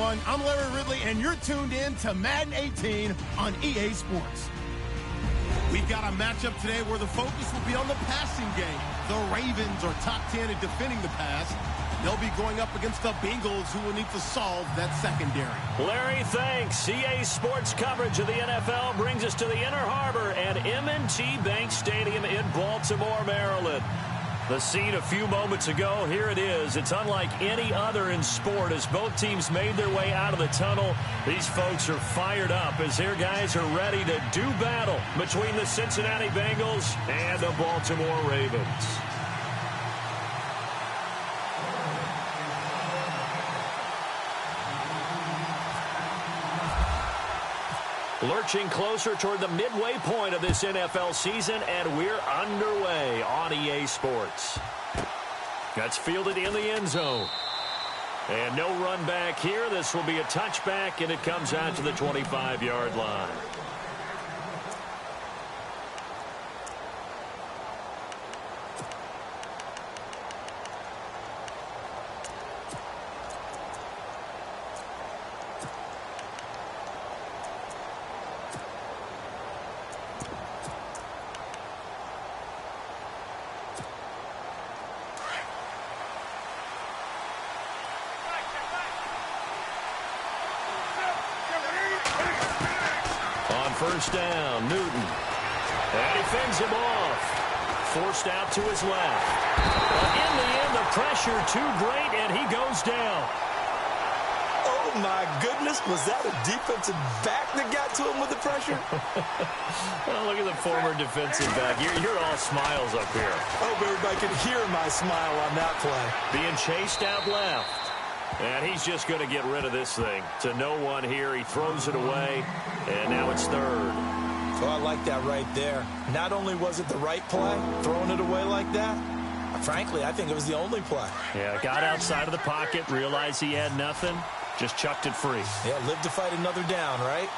everyone. I'm Larry Ridley, and you're tuned in to Madden 18 on EA Sports. We've got a matchup today where the focus will be on the passing game. The Ravens are top 10 at defending the pass. They'll be going up against the Bengals, who will need to solve that secondary. Larry, thanks. EA Sports coverage of the NFL brings us to the Inner Harbor at M&T Bank Stadium in Baltimore, Maryland. The scene a few moments ago, here it is. It's unlike any other in sport as both teams made their way out of the tunnel. These folks are fired up as their guys are ready to do battle between the Cincinnati Bengals and the Baltimore Ravens. Lurching closer toward the midway point of this NFL season, and we're underway on EA Sports. That's fielded in the end zone. And no run back here. This will be a touchback, and it comes out to the 25-yard line. First down, Newton. And he fends him off. Forced out to his left. But in the end, the pressure too great, and he goes down. Oh, my goodness. Was that a defensive back that got to him with the pressure? Well, look at the former defensive back. You're all smiles up here. I hope everybody can hear my smile on that play. Being chased out left. And he's just going to get rid of this thing. To no one here. He throws it away. And now it's third. Oh, I like that right there. Not only was it the right play, throwing it away like that, frankly, I think it was the only play. Yeah, got outside of the pocket, realized he had nothing, just chucked it free. Yeah, live to fight another down, right?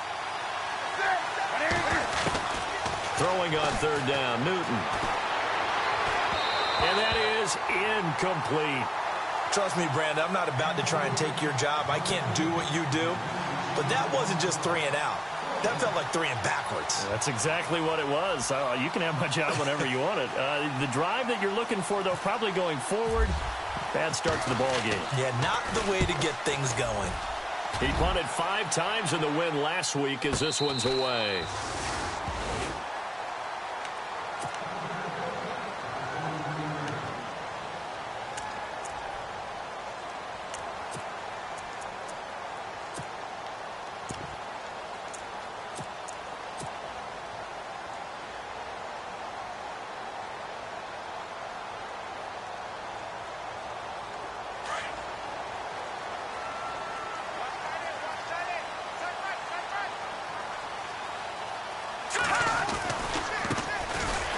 Throwing on third down, Newton. And that is incomplete. Trust me, Brandon, I'm not about to try and take your job. I can't do what you do. But that wasn't just 3 and out. That felt like 3 and backwards. That's exactly what it was. You can have my job whenever you want it. The drive that you're looking for, though, probably going forward. Bad start to the ball game. Yeah, not the way to get things going. He punted 5 times in the win last week as this one's away.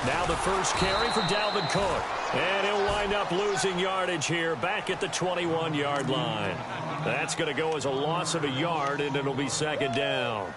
Now the first carry for Dalvin Cook. And he'll wind up losing yardage here back at the 21-yard line. That's going to go as a loss of a yard, and it'll be second down.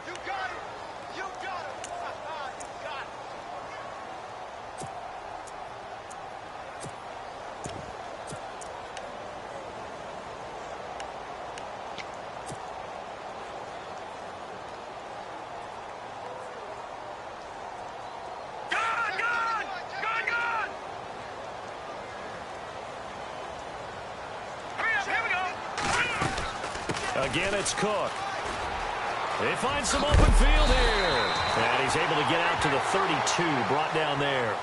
Again, it's Cook. They find some open field here. And he's able to get out to the 32, brought down there.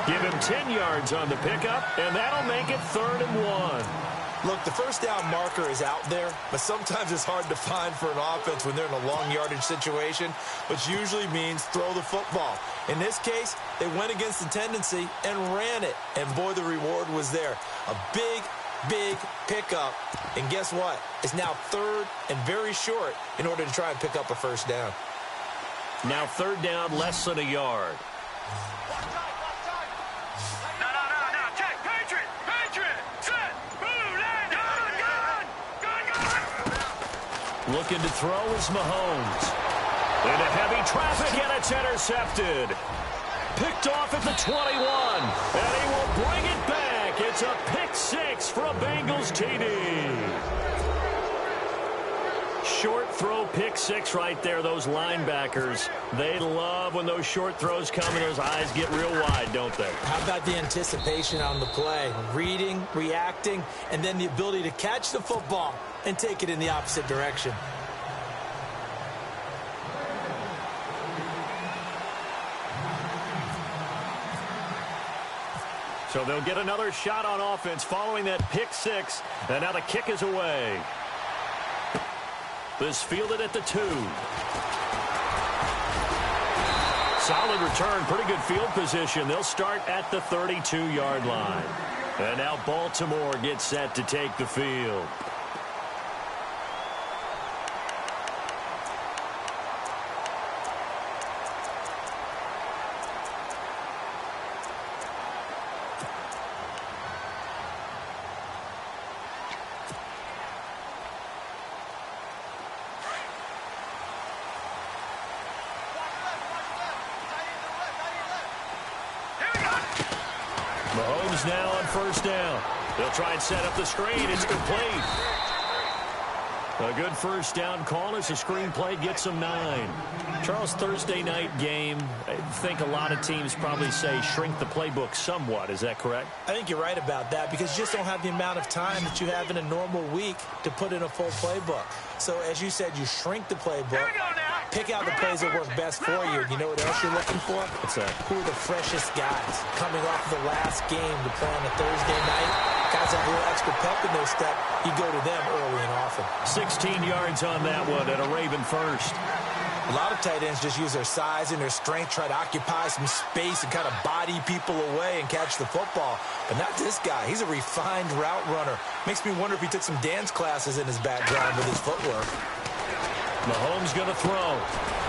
Give him 10 yards on the pickup, and that'll make it 3rd and 1. Look, the first down marker is out there, but sometimes it's hard to find for an offense when they're in a long yardage situation, which usually means throw the football. In this case, they went against the tendency and ran it, and boy, the reward was there. A big pickup, and guess what? It's now 3rd and very short in order to try and pick up a first down. Now 3rd down, less than a yard. Looking to throw is Mahomes. Into heavy traffic, and it's intercepted. Picked off at the 21, and he will bring it back. It's a pick 6 for a Bengals TD. Short throw pick six right there. Those linebackers, they love when those short throws come and those eyes get real wide, don't they? How about the anticipation on the play? Reading, reacting, and then the ability to catch the football and take it in the opposite direction. So they'll get another shot on offense following that pick six. And now the kick is away. This fielded at the 2. Solid return, pretty good field position. They'll start at the 32-yard line. And now Baltimore gets set to take the field. Mahomes now on first down. They'll try and set up the screen. It's complete. A good first down call as the screen play gets them 9. Charles, Thursday night game, I think a lot of teams probably say shrink the playbook somewhat. Is that correct? I think you're right about that because you just don't have the amount of time that you have in a normal week to put in a full playbook. So, as you said, you shrink the playbook, pick out the plays that work best for you. You know what else you're looking for? What's that? Who are the freshest guys coming off of the last game to play on a Thursday night? Guys have a little extra pep in their step. You go to them early and often. 16 yards on that one and a Raven first. A lot of tight ends just use their size and their strength, try to occupy some space and kind of body people away and catch the football. But not this guy. He's a refined route runner. Makes me wonder if he took some dance classes in his background with his footwork. Mahomes going to throw.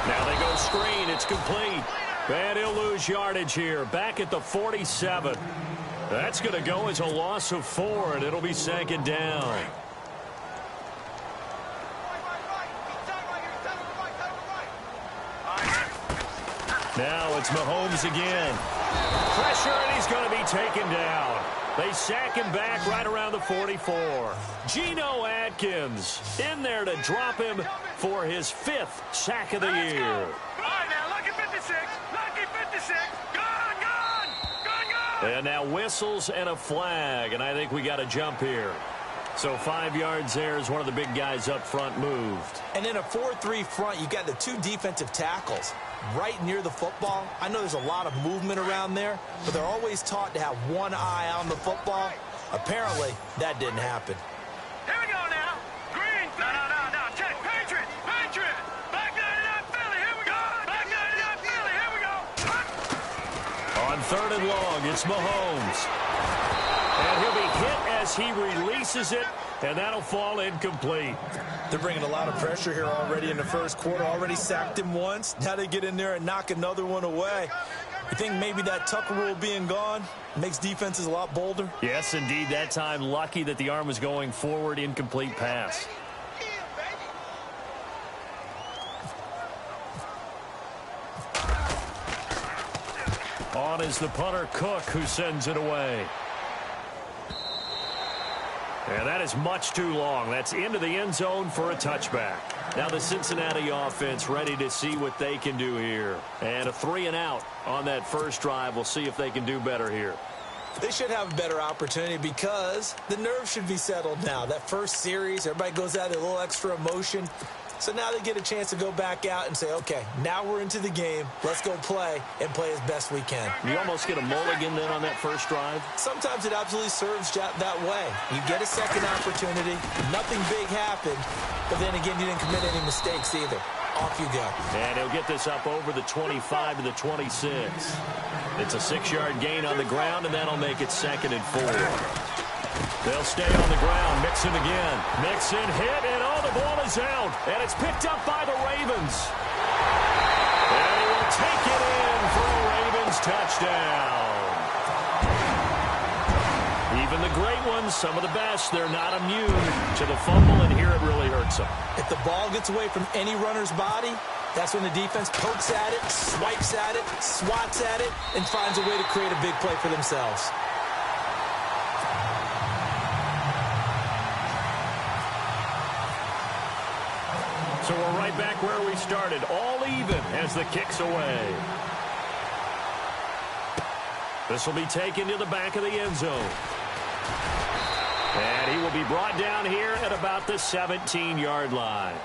Now they go screen. It's complete. And he'll lose yardage here. Back at the 47. That's going to go as a loss of 4, and it'll be second down. Now it's Mahomes again. Pressure, and he's going to be taken down. They sack him back right around the 44. Geno Atkins in there to drop him for his 5th sack of the year. All right, now, lucky 56. Lucky 56. And now whistles and a flag, and I think we got a jump here. So 5 yards there as one of the big guys up front moved. And in a 4-3 front, you got the 2 defensive tackles right near the football. I know there's a lot of movement around there, but they're always taught to have one eye on the football. Apparently, that didn't happen. Here we go now. Green. No. Check. Patriot. Back 99 Philly. Here we go. Back 99 Philly. Here we go. On 3rd and long, it's Mahomes. And he'll be hit as he releases it, and that'll fall incomplete. They're bringing a lot of pressure here already in the first quarter. Already sacked him once. Now they get in there and knock another one away. You think maybe that Tucker rule being gone makes defenses a lot bolder? Yes, indeed. That time, lucky that the arm was going forward. Incomplete pass. On is the punter, Cook, who sends it away. And that is much too long. That's into the end zone for a touchback. Now the Cincinnati offense ready to see what they can do here. And a 3-and-out on that first drive. We'll see if they can do better here. They should have a better opportunity because the nerves should be settled now. That first series, everybody goes out with a little extra emotion. So now they get a chance to go back out and say, okay, now we're into the game. Let's go play and play as best we can. You almost get a mulligan then on that first drive? Sometimes it absolutely serves that way. You get a second opportunity. Nothing big happened. But then again, you didn't commit any mistakes either. Off you go. And he'll get this up over the 25 to the 26. It's a 6-yard gain on the ground, and that'll make it 2nd and 4. They'll stay on the ground. Mixon again. Mixon hit, and the ball is out. And it's picked up by the Ravens. And he will take it in for a Ravens touchdown. Even the great ones, some of the best, they're not immune to the fumble, and here it really hurts them. If the ball gets away from any runner's body, that's when the defense pokes at it, swipes at it, swats at it, and finds a way to create a big play for themselves. So we're right back where we started, all even as the kick's away. This will be taken to the back of the end zone. And he will be brought down here at about the 17-yard line.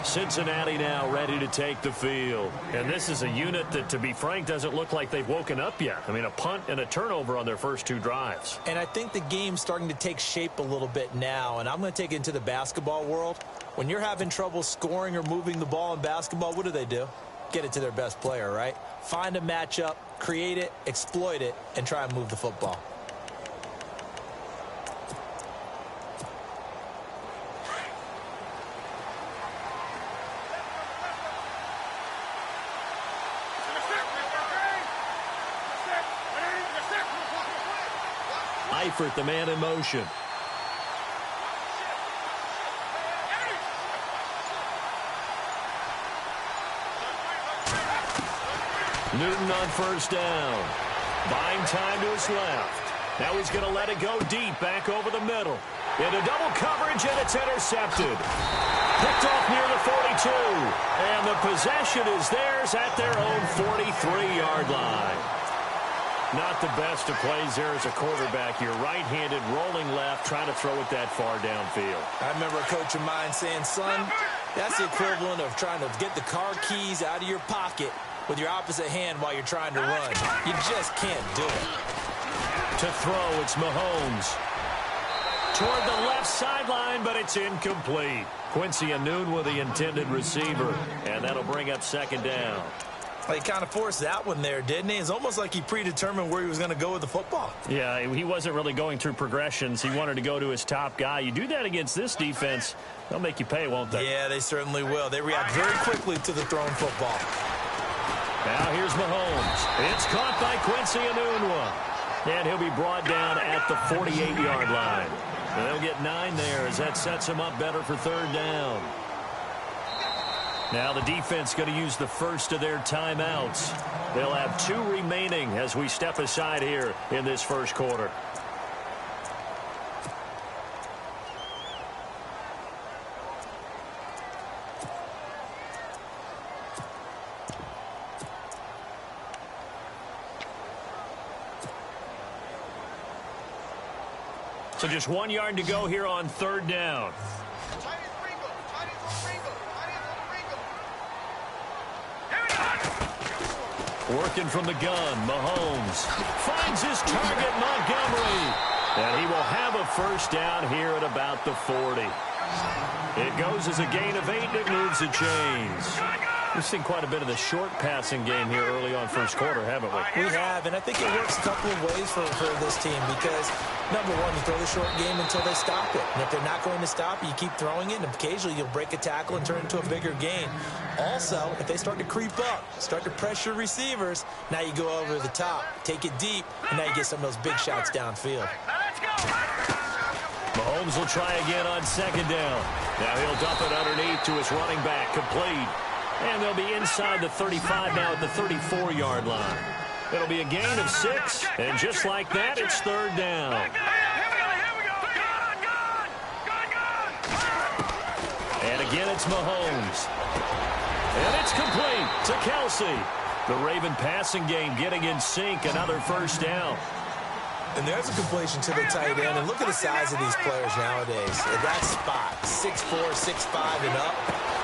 Cincinnati now ready to take the field. And this is a unit that, to be frank, doesn't look like they've woken up yet. I mean, a punt and a turnover on their first two drives. And I think the game's starting to take shape a little bit now. And I'm going to take it into the basketball world. When you're having trouble scoring or moving the ball in basketball, what do? Get it to their best player, right? Find a matchup, create it, exploit it, and try and move the football. Eifert, the man in motion. Newton on first down. Buying time to his left. Now he's going to let it go deep, back over the middle. Into double coverage, and it's intercepted. Picked off near the 42. And the possession is theirs at their own 43-yard line. Not the best of plays there as a quarterback. You're right-handed, rolling left, trying to throw it that far downfield. I remember a coach of mine saying, son, that's the equivalent of trying to get the car keys out of your pocket with your opposite hand while you're trying to run. You just can't do it. To throw, it's Mahomes. Toward the left sideline, but it's incomplete. Quincy Anoon with the intended receiver, and that'll bring up second down. Well, he kind of forced that one there, didn't he? It's almost like he predetermined where he was going to go with the football. Yeah, he wasn't really going through progressions. He wanted to go to his top guy. You do that against this defense, they'll make you pay, won't they? Yeah, they certainly will. They react very quickly to the thrown football. Now here's Mahomes. It's caught by Quincy Anoon. And he'll be brought down at the 48-yard line. And they'll get 9 there as that sets him up better for third down. Now the defense going to use the first of their timeouts. They'll have 2 remaining as we step aside here in this first quarter. So just 1 yard to go here on third down. Working from the gun, Mahomes finds his target, Montgomery. And he will have a first down here at about the 40. It goes as a gain of 8, and it moves the chains. We've seen quite a bit of the short passing game here early on first quarter, haven't we? We have, and I think it works a couple of ways for this team because, number one, you throw the short game until they stop it. And if they're not going to stop it, you keep throwing it, and occasionally you'll break a tackle and turn it into a bigger gain. Also, if they start to creep up, start to pressure receivers, now you go over the top, take it deep, and now you get some of those big shots downfield. Mahomes will try again on second down. Now he'll dump it underneath to his running back, complete. And they'll be inside the 35 now at the 34-yard line. It'll be a gain of 6, and just like that, it's third down. And again, it's Mahomes. And it's complete to Kelsey. The Raven passing game getting in sync, another first down. And there's a completion to the tight end. And look at the size of these players nowadays. At that spot, 6'4", 6'5", and up.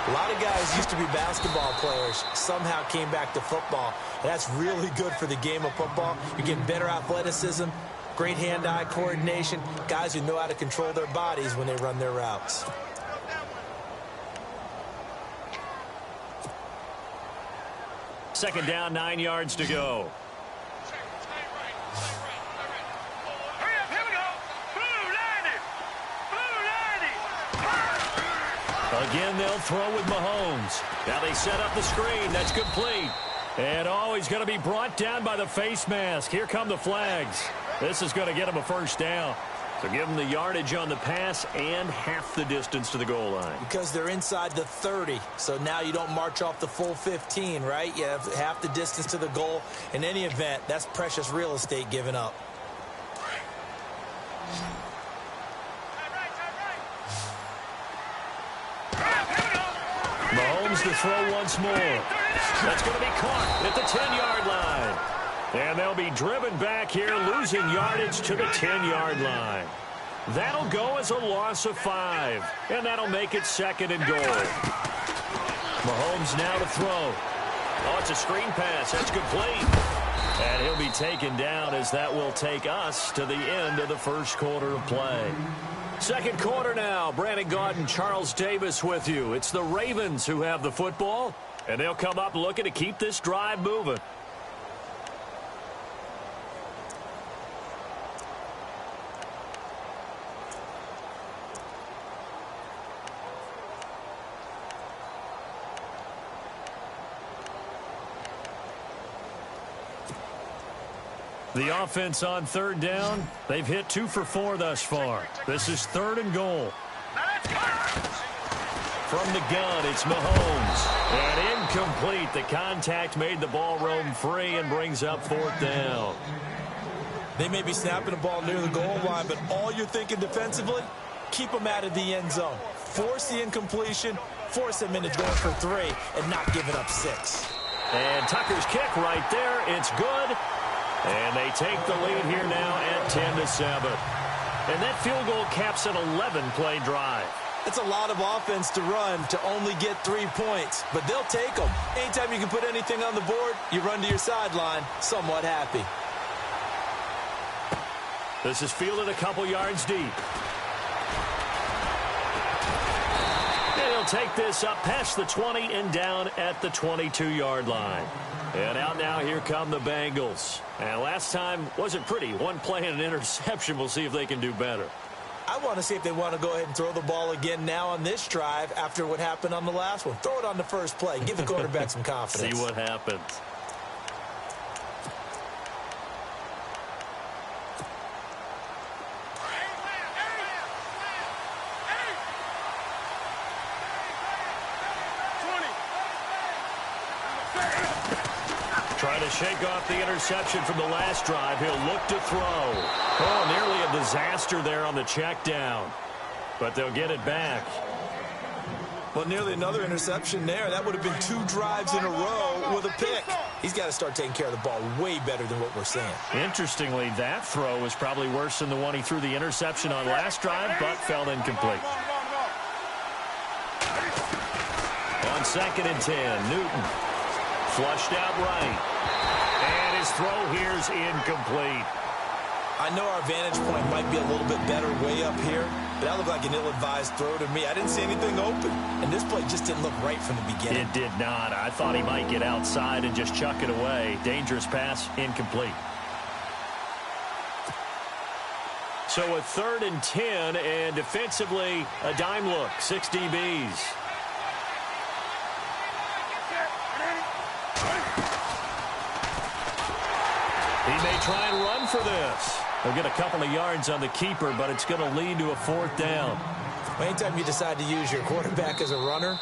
A lot of guys used to be basketball players, somehow came back to football. And that's really good for the game of football. You're getting better athleticism, great hand-eye coordination, guys who know how to control their bodies when they run their routes. Second down, 9 yards to go. Again, they'll throw with Mahomes. Now they set up the screen. That's complete. And, he's going to be brought down by the face mask. Here come the flags. This is going to get him a first down. So give them the yardage on the pass and half the distance to the goal line. Because they're inside the 30. So now you don't march off the full 15, right? You have half the distance to the goal. In any event, that's precious real estate given up. Mahomes to throw once more. That's going to be caught at the 10-yard line. And they'll be driven back here, losing yardage to the 10-yard line. That'll go as a loss of 5. And that'll make it 2nd and goal. Mahomes now to throw. Oh, it's a screen pass. That's complete. And he'll be taken down as that will take us to the end of the first quarter of play. Second quarter now. Brandon Gaudin and Charles Davis with you. It's the Ravens who have the football, and they'll come up looking to keep this drive moving. The offense on 3rd down. They've hit 2 for 4 thus far. This is 3rd and goal. From the gun, it's Mahomes. And incomplete. The contact made the ball roam free and brings up 4th down. They may be snapping the ball near the goal line, but all you're thinking defensively, keep them out of the end zone. Force the incompletion, force them into going for 3, and not give it up 6. And Tucker's kick right there. It's good. And they take the lead here now at 10-7. And that field goal caps an 11-play drive. It's a lot of offense to run to only get 3 points, but they'll take them. Anytime you can put anything on the board, you run to your sideline somewhat happy. This is fielded a couple yards deep. And he'll take this up past the 20 and down at the 22-yard line. And out now, here come the Bengals. And last time wasn't pretty. One play and an interception. We'll see if they can do better. I want to see if they want to go ahead and throw the ball again now on this drive after what happened on the last one. Throw it on the first play. Give the quarterback some confidence. See what happens. Trying to shake off the interception from the last drive. He'll look to throw. Oh, nearly a disaster there on the check down. But they'll get it back. Well, nearly another interception there. That would have been 2 drives in a row with a pick. He's got to start taking care of the ball way better than what we're seeing. Interestingly, that throw was probably worse than the one he threw the interception on last drive, but fell incomplete. On 2nd and 10, Newton. Flushed out right. And his throw here's incomplete. I know our vantage point might be a little bit better way up here, but that looked like an ill-advised throw to me. I didn't see anything open, and this play just didn't look right from the beginning. It did not. I thought he might get outside and just chuck it away. Dangerous pass, incomplete. So a 3rd and 10, and defensively, a dime look, 6 DBs. He may try and run for this. They'll get a couple of yards on the keeper, but it's going to lead to a 4th down. Anytime you decide to use your quarterback as a runner,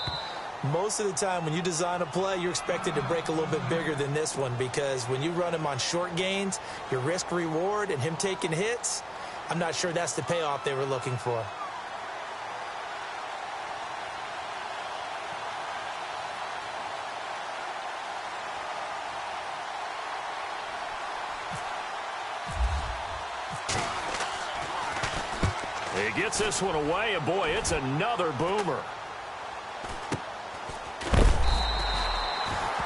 most of the time when you design a play, you're expected to break a little bit bigger than this one, because when you run him on short gains, your risk-reward and him taking hits, I'm not sure that's the payoff they were looking for. He gets this one away, and boy, it's another boomer.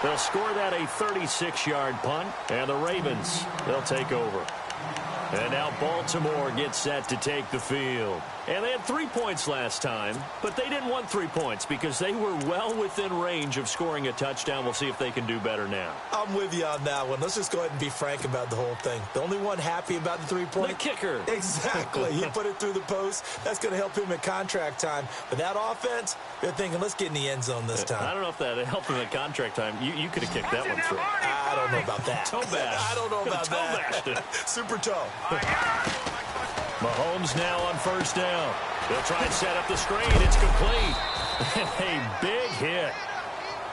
They'll score that a 36-yard punt, and the Ravens, they'll take over. And now Baltimore gets set to take the field. And they had 3 points last time, but they didn't want 3 points because they were well within range of scoring a touchdown. We'll see if they can do better now. I'm with you on that one. Let's just go ahead and be frank about the whole thing. The only one happy about the 3-point? The kicker. Exactly. He put it through the post. That's going to help him at contract time. But that offense, they're thinking, let's get in the end zone this time. I don't know if that helped him at contract time. You could have kicked that one through. I don't know about that. Toe bash. I don't know about that. Bashed. Super toe. Mahomes now on 1st down. They'll try and set up the screen. It's complete. A big hit.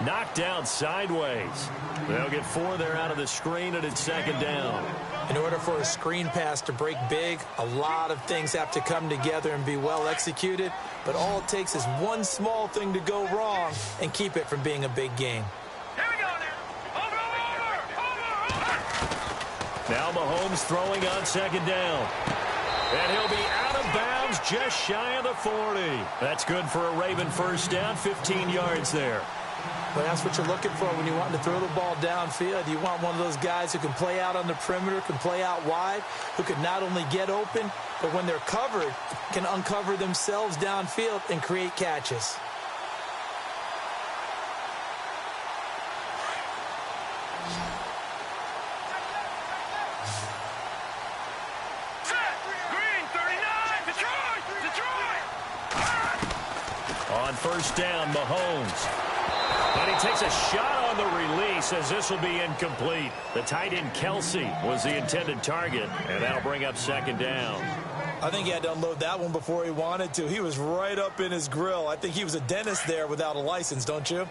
knocked down sideways. They'll get 4 there out of the screen, and it's second down. In order for a screen pass to break big, a lot of things have to come together and be well executed, but all it takes is one small thing to go wrong and keep it from being a big game. Here we go now. Over. Now Mahomes throwing on second down. And he'll be out of bounds just shy of the 40. That's good for a Raven first down, 15 yards there. But that's what you're looking for when you want to throw the ball downfield. You want one of those guys who can play out on the perimeter, can play out wide, who can not only get open, but when they're covered, can uncover themselves downfield and create catches. Green, 39, Detroit. On first down, Mahomes. And he takes a shot on the release as this will be incomplete. The tight end, Kelsey, was the intended target, and that'll bring up second down. I think he had to unload that one before he wanted to. He was right up in his grill. I think he was a dentist there without a license, don't you?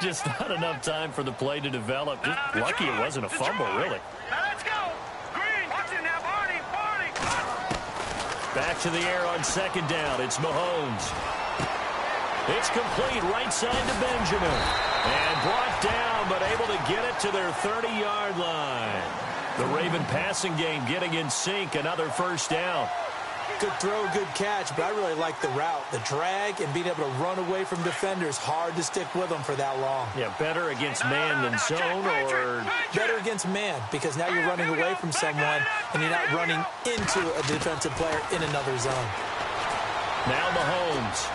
Just not enough time for the play to develop. Just lucky it wasn't a fumble, really. Now let's go. Green, watch it now, Barney. Back to the air on second down. It's Mahomes. It's complete right side to Benjamin. And brought down, but able to get it to their 30-yard line. The Raven passing game getting in sync. Another first down. Good throw, good catch, but I really like the route. The drag and being able to run away from defenders. Hard to stick with them for that long. Yeah, better against man than zone, or better against man, because now you're running away from someone and you're not running into a defensive player in another zone. Now Mahomes.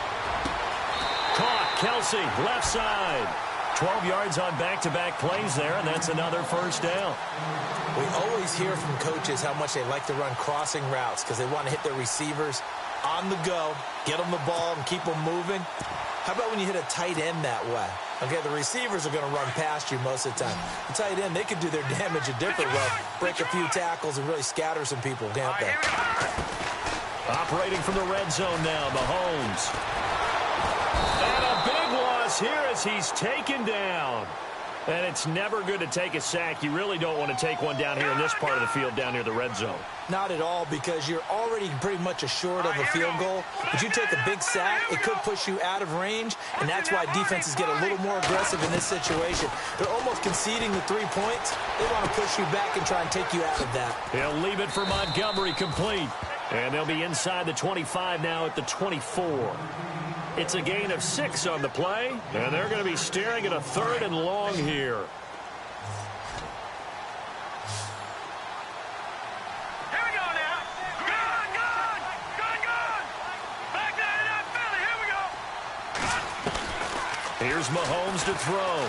Caught, Kelsey, left side. 12 yards on back-to-back plays there, and that's another first down. We always hear from coaches how much they like to run crossing routes because they want to hit their receivers on the go, get them the ball, and keep them moving. How about when you hit a tight end that way? Okay, the receivers are going to run past you most of the time. The tight end, they could do their damage a different way, break a few tackles and really scatter some people, can't they? Operating from the red zone now, Mahomes. And a big loss here as he's taken down. And it's never good to take a sack. You really don't want to take one down here in this part of the field down near the red zone. Not at all, because you're already pretty much assured of a field goal. But you take a big sack, it could push you out of range, and that's why defenses get a little more aggressive in this situation. They're almost conceding the 3 points. They want to push you back and try and take you out of that. He'll leave it for Montgomery complete. And they'll be inside the 25 now at the 24. It's a gain of 6 on the play, and they're going to be staring at a 3rd and long here. Here we go now. Good. Back there in that Philly. Here we go. Here's Mahomes to throw.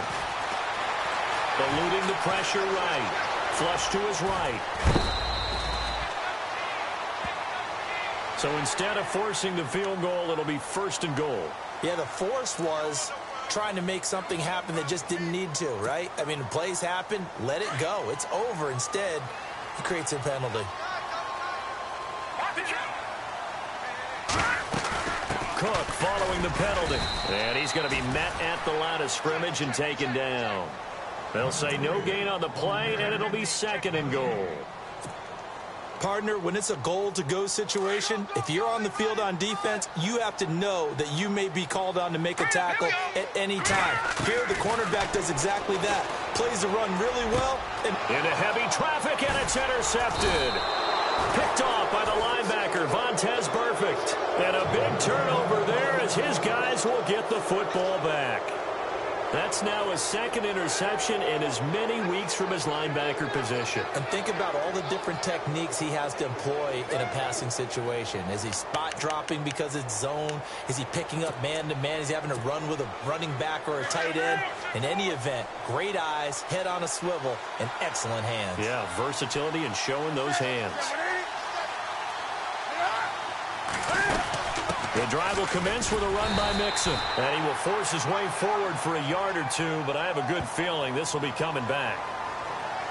Eluding the pressure right. Flush to his right. So instead of forcing the field goal, it'll be 1st and goal. Yeah, the force was trying to make something happen that just didn't need to, right? I mean, plays happen, let it go. It's over. Instead, he creates a penalty. Cook following the penalty. And he's going to be met at the line of scrimmage and taken down. They'll say no gain on the play, and it'll be 2nd and goal. Partner, when it's a goal-to-go situation, if you're on the field on defense, you have to know that you may be called on to make a tackle at any time. Here, the cornerback does exactly that. Plays the run really well. And into heavy traffic, and it's intercepted. Picked off by the linebacker, Vontaze Burfict. And a big turnover there as his guys will get the football back. That's now his 2nd interception in as many weeks from his linebacker position. And think about all the different techniques he has to employ in a passing situation. Is he spot dropping because it's zone? Is he picking up man-to-man? Is he having to run with a running back or a tight end? In any event, great eyes, head on a swivel, and excellent hands. Yeah, versatility and showing those hands. The drive will commence with a run by Mixon. And he will force his way forward for a yard or 2, but I have a good feeling this will be coming back.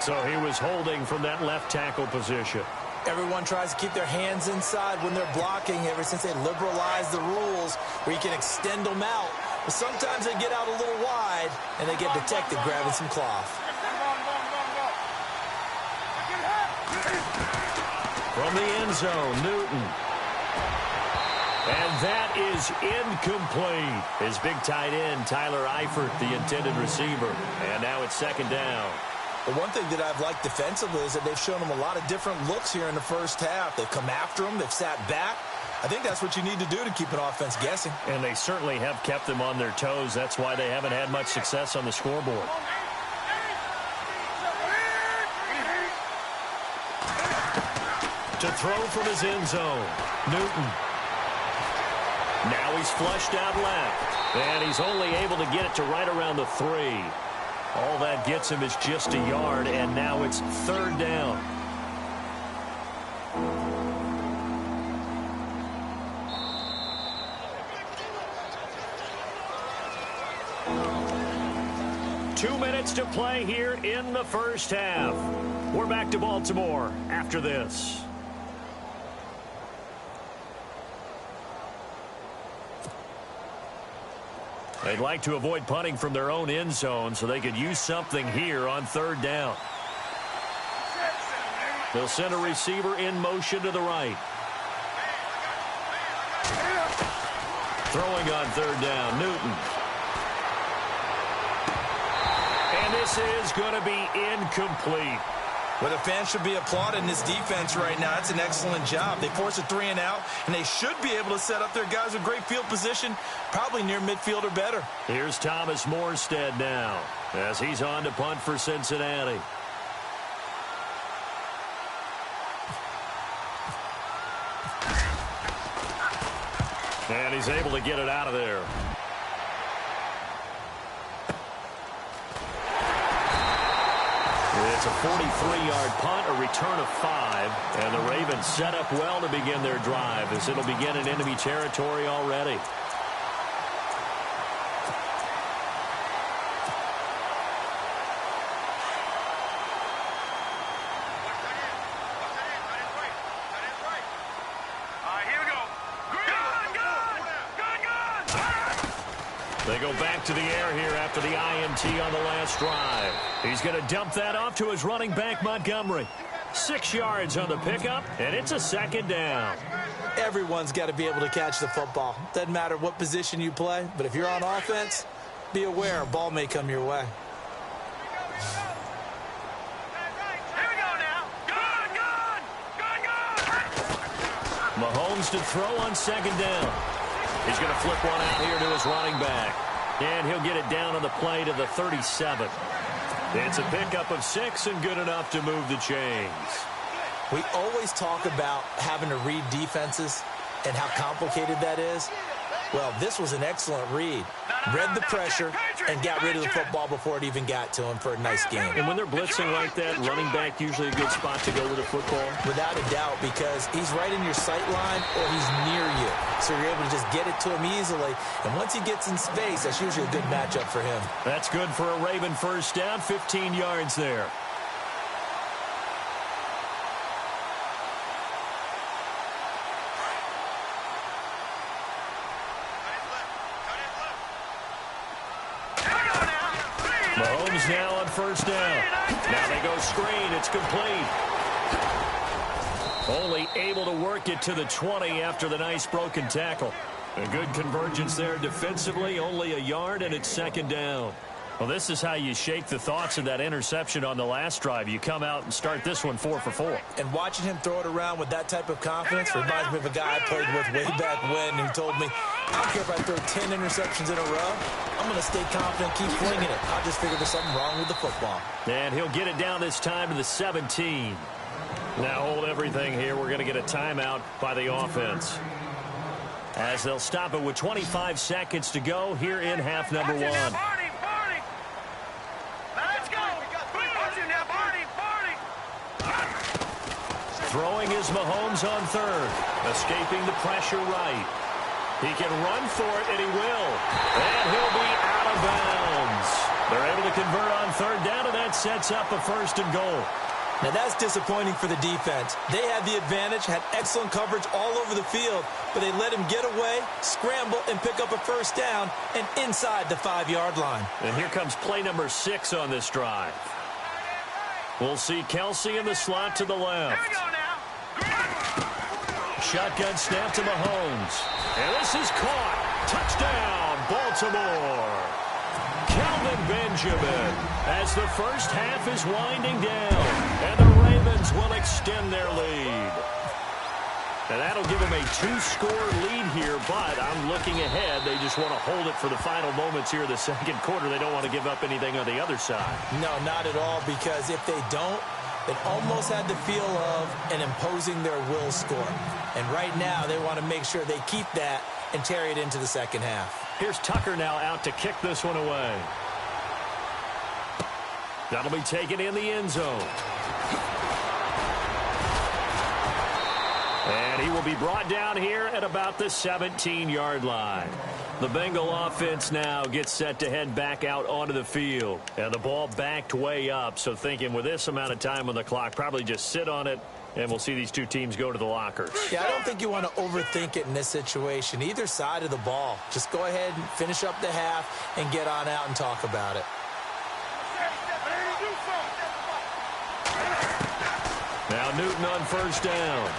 So he was holding from that left tackle position. Everyone tries to keep their hands inside when they're blocking ever since they liberalized the rules where you can extend them out. But sometimes they get out a little wide, and they get detected grabbing some cloth. From the end zone, Newton. And that is incomplete. His big tight end, Tyler Eifert, the intended receiver. And now it's second down. Well, one thing that I've liked defensively is that they've shown them a lot of different looks here in the first half. They've come after them. They've sat back. I think that's what you need to do to keep an offense guessing. And they certainly have kept them on their toes. That's why they haven't had much success on the scoreboard. To throw from his end zone, Newton. Now he's flushed out left. And he's only able to get it to right around the 3. All that gets him is just a yard, and now it's third down. Two minutes to play here in the first half. We're back to Baltimore after this. They'd like to avoid punting from their own end zone so they could use something here on third down. They'll send a receiver in motion to the right. Throwing on third down, Newton. And this is going to be incomplete. Well, the fans should be applauding this defense right now. That's an excellent job. They force a 3-and-out, and they should be able to set up their guys with great field position, probably near midfield or better. Here's Thomas Morstead now as he's on to punt for Cincinnati. And he's able to get it out of there. It's a 43-yard punt, a return of 5, and the Ravens set up well to begin their drive as it'll begin in enemy territory already. They go back to the air here after the INT on the last drive. He's going to dump that off to his running back, Montgomery. 6 yards on the pickup, and it's a second down. Everyone's got to be able to catch the football. Doesn't matter what position you play, but if you're on offense, be aware a ball may come your way. Mahomes to throw on second down. He's going to flip one out here to his running back. And he'll get it down on the play to the 37. It's a pickup of 6 and good enough to move the chains. We always talk about having to read defenses and how complicated that is. Well, this was an excellent read. Read the pressure and got rid of the football before it even got to him for a nice game. And when they're blitzing like that, running back usually a good spot to go with the football? Without a doubt, because he's right in your sight line or he's near you. So you're able to just get it to him easily. And once he gets in space, that's usually a good matchup for him. That's good for a Raven first down, 15 yards there. Mahomes now on first down. Now they go screen. It's complete. Only able to work it to the 20 after the nice broken tackle. A good convergence there defensively. Only a yard, and it's second down. Well, this is how you shake the thoughts of that interception on the last drive. You come out and start this one 4 for 4. And watching him throw it around with that type of confidence reminds me of a guy I played with way back when who told me, I don't care if I throw 10 interceptions in a row. I'm going to stay confident, keep flinging it. I just figured there's something wrong with the football. And he'll get it down this time to the 17. Now hold everything here. We're going to get a timeout by the offense, as they'll stop it with 25 seconds to go here in half number 1. Throwing is Mahomes on third. Escaping the pressure right. He can run for it, and he will. And he'll be out of bounds. They're able to convert on third down, and that sets up a 1st and goal. Now that's disappointing for the defense. They had the advantage, had excellent coverage all over the field, but they let him get away, scramble, and pick up a first down and inside the 5-yard line. And here comes play number 6 on this drive. We'll see Kelsey in the slot to the left. Here we go now. Shotgun snap to Mahomes. And this is caught. Touchdown, Baltimore. Calvin Benjamin as the first half is winding down. And the Ravens will extend their lead. And that'll give them a 2-score lead here, but I'm looking ahead. They just want to hold it for the final moments here in the second quarter. They don't want to give up anything on the other side. No, not at all, because if they don't, it almost had the feel of an imposing their will score. And right now, they want to make sure they keep that and carry it into the second half. Here's Tucker now out to kick this one away. That'll be taken in the end zone. And he will be brought down here at about the 17-yard line. The Bengal offense now gets set to head back out onto the field. And the ball backed way up, so thinking with this amount of time on the clock, probably just sit on it, and we'll see these two teams go to the lockers. Yeah, I don't think you want to overthink it in this situation. Either side of the ball. Just go ahead and finish up the half and get on out and talk about it. Now Newton on first down.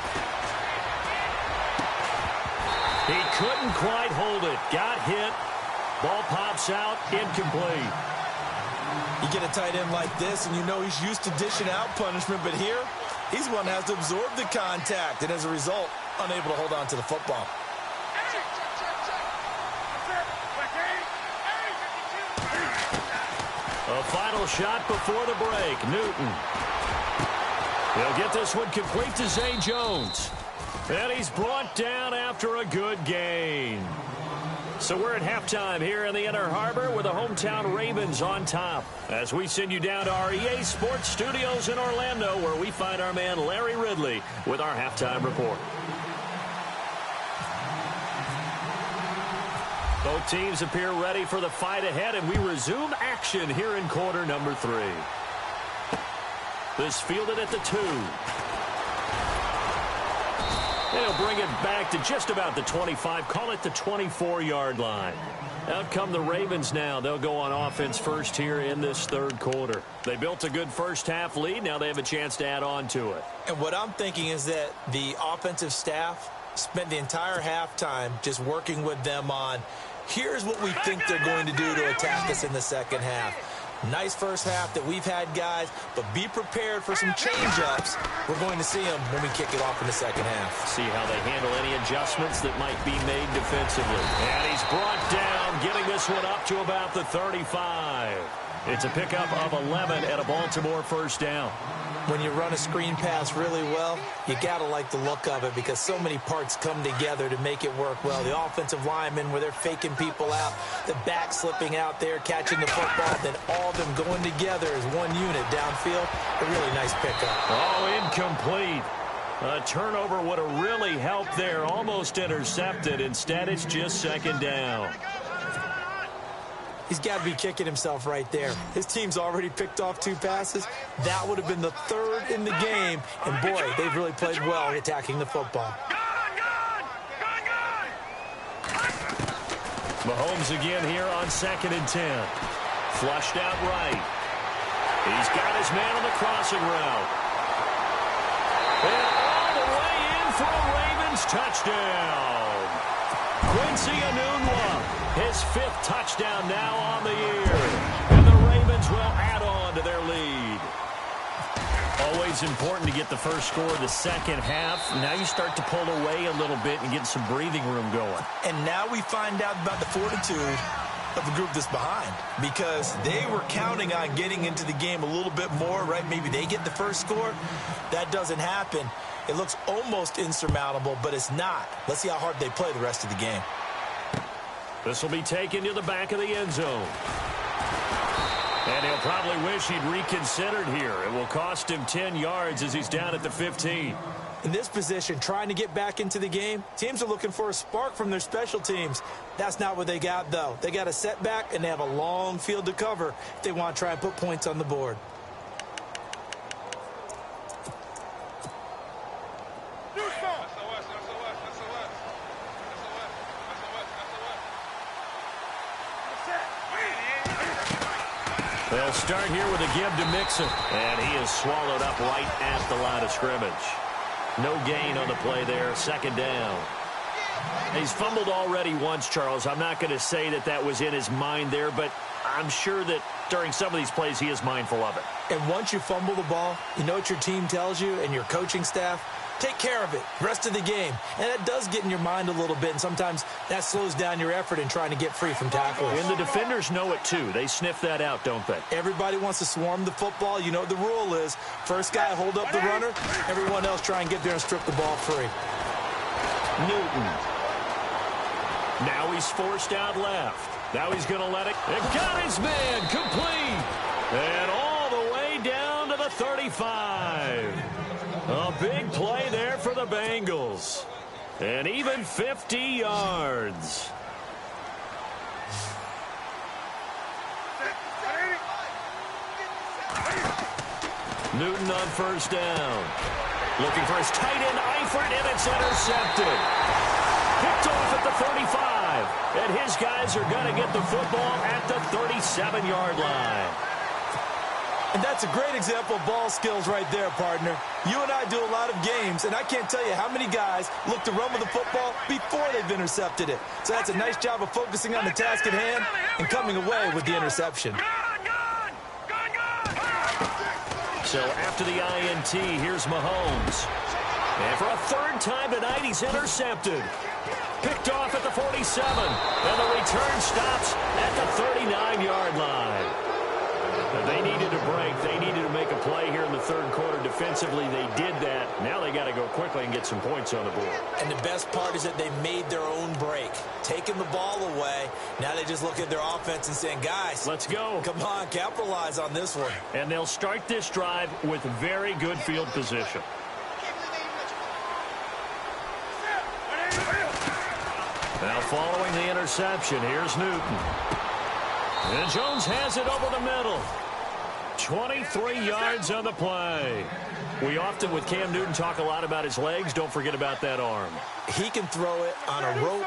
He couldn't quite hold it. Got hit. Ball pops out. Incomplete. You get a tight end like this, and you know he's used to dishing out punishment, but here, he's the one that has to absorb the contact, and as a result, unable to hold on to the football. A final shot before the break. Newton. He'll get this one complete to Zay Jones. And he's brought down after a good gain. So we're at halftime here in the Inner Harbor with the hometown Ravens on top. As we send you down to our EA Sports Studios in Orlando, where we find our man Larry Ridley with our halftime report. Both teams appear ready for the fight ahead, and we resume action here in quarter number 3. This fielded at the 2. They'll bring it back to just about the 25, call it the 24-yard line. Out come the Ravens now. They'll go on offense first here in this third quarter. They built a good first-half lead. Now they have a chance to add on to it. And what I'm thinking is that the offensive staff spent the entire halftime just working with them on, here's what we think they're going to do to attack us in the second half. Nice first half that we've had, guys, but be prepared for some change-ups. We're going to see them when we kick it off in the second half. See how they handle any adjustments that might be made defensively. And he's brought down, getting this one up to about the 35. It's a pickup of 11 and a Baltimore first down. When you run a screen pass really well, you got to like the look of it because so many parts come together to make it work well. The offensive linemen, where they're faking people out, the back slipping out there, catching the football, then all of them going together as one unit downfield. A really nice pickup. Oh, incomplete. A turnover would have really helped there. Almost intercepted. Instead, it's just second down. He's got to be kicking himself right there. His team's already picked off 2 passes. That would have been the 3rd in the game. And, boy, they've really played well attacking the football. Mahomes again here on 2nd and 10. Flushed out right. He's got his man on the crossing route. And all the way in for a Ravens touchdown. Quincy Enunwa. His 5th touchdown now on the year. And the Ravens will add on to their lead. Always important to get the first score of the second half. Now you start to pull away a little bit and get some breathing room going. And now we find out about the fortitude of the group that's behind, because they were counting on getting into the game a little bit more, right? Maybe they get the first score. That doesn't happen. It looks almost insurmountable, but it's not. Let's see how hard they play the rest of the game. This will be taken to the back of the end zone. And he'll probably wish he'd reconsidered here. It will cost him 10 yards as he's down at the 15. In this position, trying to get back into the game, teams are looking for a spark from their special teams. That's not what they got, though. They got a setback, and they have a long field to cover if they want to try and put points on the board. They'll start here with a give to Mixon. And he is swallowed up right at the line of scrimmage. No gain on the play there. Second down. He's fumbled already once, Charles. I'm not going to say that that was in his mind there, but I'm sure that during some of these plays he is mindful of it. And once you fumble the ball, you know what your team tells you and your coaching staff? Take care of it rest of the game. And that does get in your mind a little bit, and sometimes that slows down your effort in trying to get free from tackles. And the defenders know it too. They sniff that out, don't they? Everybody wants to swarm the football. You know what the rule is. First guy hold up the runner. Everyone else try and get there and strip the ball free. Newton. Now he's forced out left. Now he's going to let it. And got his man complete. And all the way down to the 35. A big play there for the Bengals. And even 50 yards. Newton on first down. Looking for his tight end, Eifert, and it's intercepted. Picked off at the 35. And his guys are going to get the football at the 37-yard line. And that's a great example of ball skills right there, partner. You and I do a lot of games, and I can't tell you how many guys look to run with the football before they've intercepted it. So that's a nice job of focusing on the task at hand and coming away with the interception. So after the INT, here's Mahomes. And for a third time tonight, he's intercepted. Picked off at the 47. And the return stops at the 39-yard line. They needed a break. They needed to make a play here in the third quarter. Defensively, they did that. Now they got to go quickly and get some points on the board. And the best part is that they made their own break. Taking the ball away. Now they just look at their offense and saying, guys, let's go. Come on, capitalize on this one. And they'll start this drive with very good field position. Now following the interception, here's Newton. And Jones has it over the middle. 23 yards on the play. We often, with Cam Newton, talk a lot about his legs. Don't forget about that arm. He can throw it on a rope.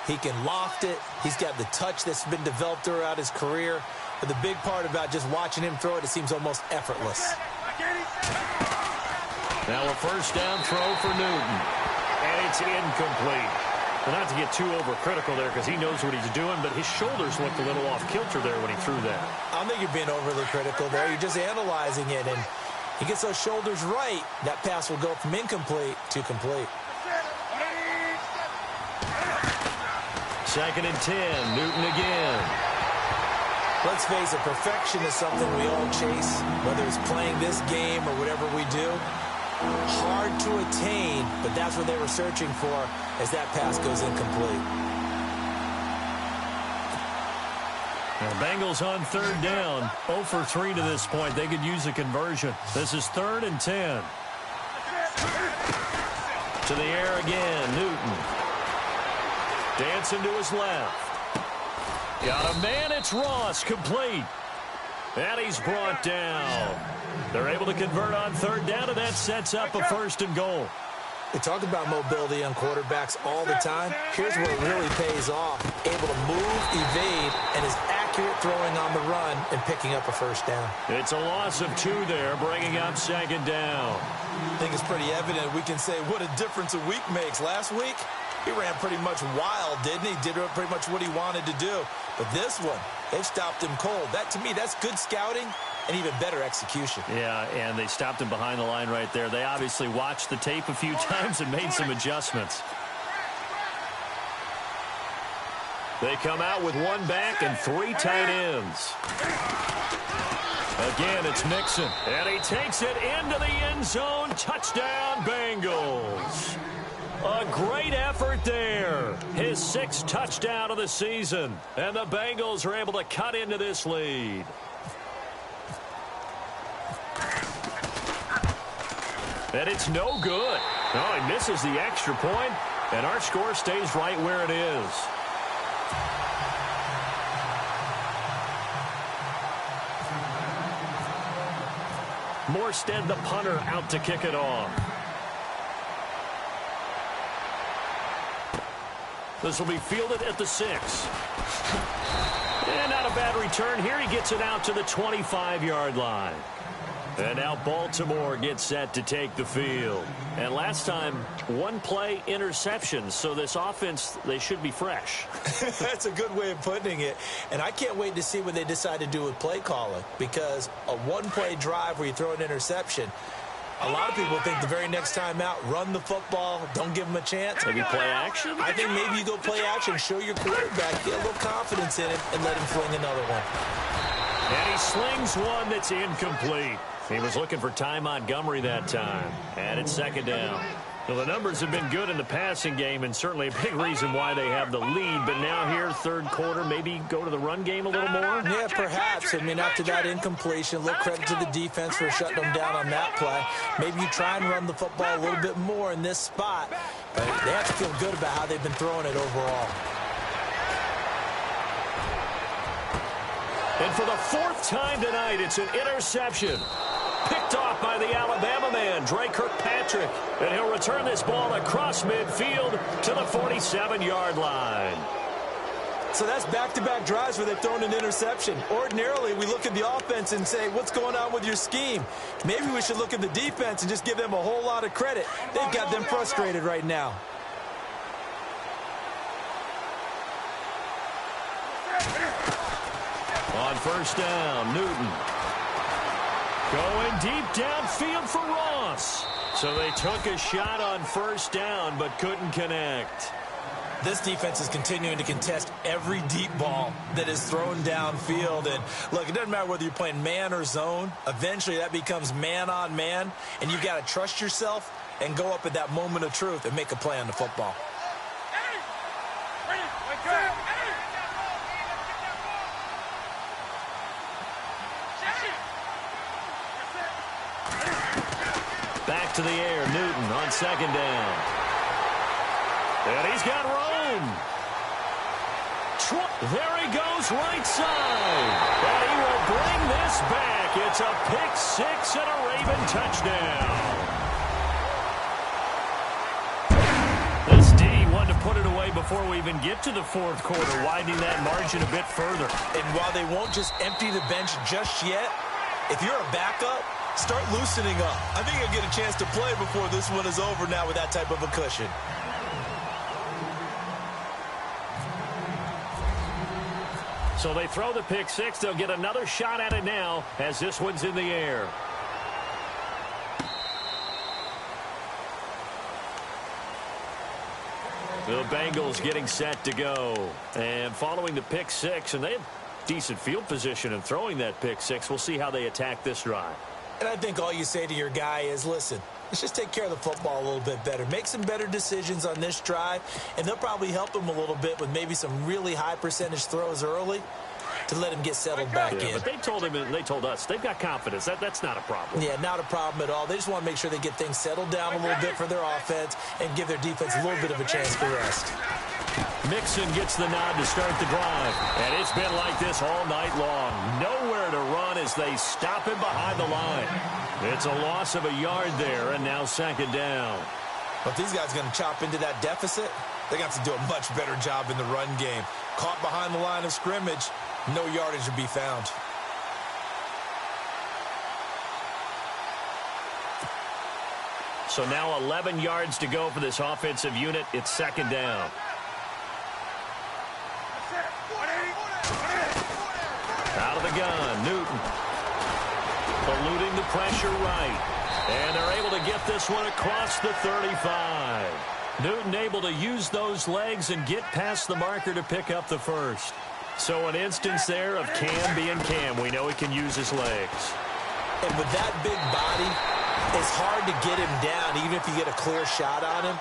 He can loft it. He's got the touch that's been developed throughout his career. But the big part about just watching him throw it, it seems almost effortless. Now a first down throw for Newton. And it's incomplete. Well, not to get too overcritical there because he knows what he's doing, but his shoulders looked a little off kilter there when he threw that. I don't think you're being overly critical there. You're just analyzing it, and he gets those shoulders right. That pass will go from incomplete to complete. Second and 10, Newton again. Let's face it, perfection is something we all chase, whether it's playing this game or whatever we do. Hard to attain, but that's what they were searching for as that pass goes incomplete. Now, Bengals on third down, 0 for 3 to this point. They could use a conversion. This is 3rd and 10. To the air again, Newton. Dancing to his left. Got a man, it's Ross, complete. And he's brought down. They're able to convert on third down, and that sets up a 1st and goal. They talk about mobility on quarterbacks all the time. Here's where it really pays off. Able to move, evade, and is accurate throwing on the run and picking up a first down. It's a loss of 2 there, bringing up 2nd down. I think it's pretty evident. We can say what a difference a week makes. Last week, he ran pretty much wild, didn't he? Did pretty much what he wanted to do. But this one, they've stopped him cold. That, to me, that's good scouting and even better execution. Yeah, and they stopped him behind the line right there. They obviously watched the tape a few times and made some adjustments. They come out with 1 back and 3 tight ends. Again, it's Mixon. And he takes it into the end zone. Touchdown, Bengals. A great effort there. His 6th touchdown of the season. And the Bengals are able to cut into this lead. And it's no good. Oh, he misses the extra point, and our score stays right where it is. Morstead, the punter, out to kick it off. This will be fielded at the 6. And not a bad return here. He gets it out to the 25-yard line. And now Baltimore gets set to take the field. And last time, one-play interception. So this offense, they should be fresh. That's a good way of putting it. And I can't wait to see what they decide to do with play calling. Because a one-play drive where you throw an interception, a lot of people think the very next time out, run the football, don't give them a chance. Maybe play action? I think maybe you go play action, show your quarterback, get a little confidence in him, and let him fling another one. And he slings one that's incomplete. He was looking for Ty Montgomery that time. And it's second down. Well, the numbers have been good in the passing game, and certainly a big reason why they have the lead. But now here, third quarter, maybe go to the run game a little more? Yeah, perhaps. I mean, after that incompletion, a little credit to the defense for shutting them down on that play. Maybe you try and run the football a little bit more in this spot. But they have to feel good about how they've been throwing it overall. And for the fourth time tonight, it's an interception. Picked off by the Alabama man, Dre Kirkpatrick. And he'll return this ball across midfield to the 47-yard line. So that's back-to-back drives where they've thrown an interception. Ordinarily, we look at the offense and say, what's going on with your scheme? Maybe we should look at the defense and just give them a whole lot of credit. They've got them frustrated right now. On first down, Newton. Going deep downfield for Ross. So they took a shot on first down but couldn't connect. This defense is continuing to contest every deep ball that is thrown downfield. And look, it doesn't matter whether you're playing man or zone. Eventually that becomes man on man. And you've got to trust yourself and go up at that moment of truth and make a play on the football. Back to the air, Newton on second down. And he's got room. There he goes right side. And he will bring this back. It's a pick six and a Raven touchdown. This D wanted to put it away before we even get to the fourth quarter, widening that margin a bit further. And while they won't just empty the bench just yet, if you're a backup, start loosening up. I think you'll get a chance to play before this one is over now with that type of a cushion. So they throw the pick six. They'll get another shot at it now as this one's in the air. The Bengals getting set to go. And following the pick six, and they have decent field position in throwing that pick six. We'll see how they attack this drive. And I think all you say to your guy is, listen, let's just take care of the football a little bit better. Make some better decisions on this drive, and they'll probably help him a little bit with maybe some really high percentage throws early to let him get settled back in. But they told him, and they told us, they've got confidence. That's not a problem. Yeah, not a problem at all. They just want to make sure they get things settled down a little bit for their offense and give their defense a little bit of a chance to rest. Mixon gets the nod to start the drive. And it's been like this all night long. Nowhere to run as they stop him behind the line. It's a loss of a yard there, and now second down. But these guys are going to chop into that deficit. They're going to have to do a much better job in the run game. Caught behind the line of scrimmage, no yardage to be found. So now 11 yards to go for this offensive unit. It's second down. Out of the gun, Newton. Eluding the pressure right. And they're able to get this one across the 35. Newton able to use those legs and get past the marker to pick up the first. So an instance there of Cam being Cam. We know he can use his legs. And with that big body, it's hard to get him down even if you get a clear shot on him.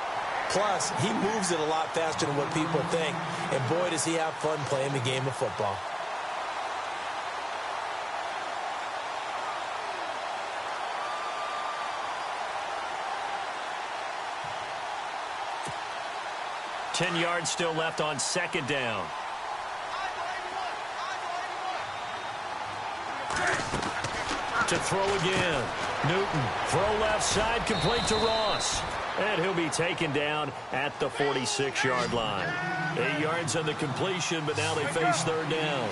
Plus, he moves it a lot faster than what people think. And boy, does he have fun playing the game of football. Ten yards still left on second down. To throw again. Newton, throw left side, complete to Ross. And he'll be taken down at the 46-yard line. 8 yards on the completion, but now they face third down.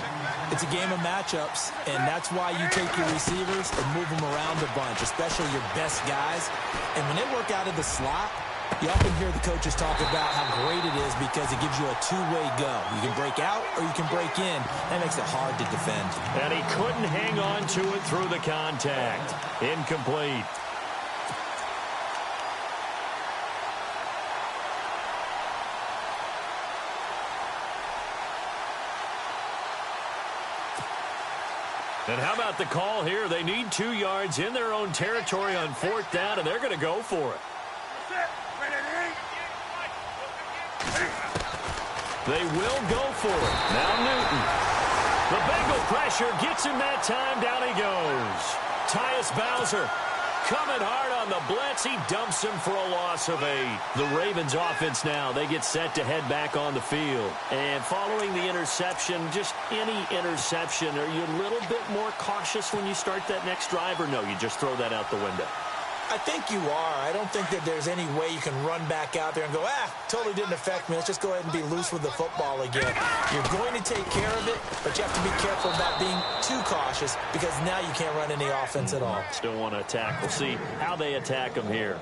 It's a game of matchups, and that's why you take your receivers and move them around a bunch, especially your best guys. And when they work out of the slot, you often hear the coaches talk about how great it is because it gives you a two-way go. You can break out or you can break in. That makes it hard to defend. And he couldn't hang on to it through the contact. Incomplete. And how about the call here? They need 2 yards in their own territory on 4th down, and they're going to go for it. They will go for it. Now Newton. The Bengal pressure gets him that time. Down he goes. Tyus Bowser coming hard on the blitz. He dumps him for a loss of 8. The Ravens offense now, they get set to head back on the field. And following the interception, just any interception, are you a little bit more cautious when you start that next drive, or no, you just throw that out the window? I think you are. I don't think that there's any way you can run back out there and go, totally didn't affect me. Let's just go ahead and be loose with the football again. You're going to take care of it, but you have to be careful about being too cautious because now you can't run any offense at all. Still want to attack. We'll see how they attack him here.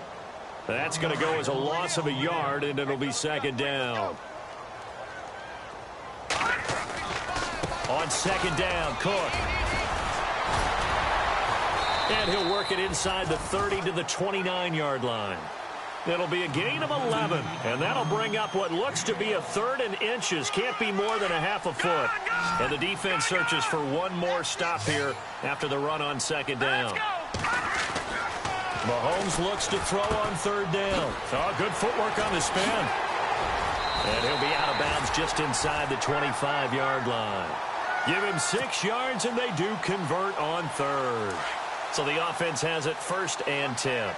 That's going to go as a loss of a yard, and it'll be second down. On second down, Cook. And he'll work it inside the 30 to the 29-yard line. It'll be a gain of 11, and that'll bring up what looks to be a 3rd and inches. Can't be more than a half a foot. And the defense searches for one more stop here after the run on second down. Mahomes looks to throw on 3rd down. Oh, good footwork on the spin. And he'll be out of bounds just inside the 25-yard line. Give him 6 yards, and they do convert on 3rd. So the offense has it 1st and 10.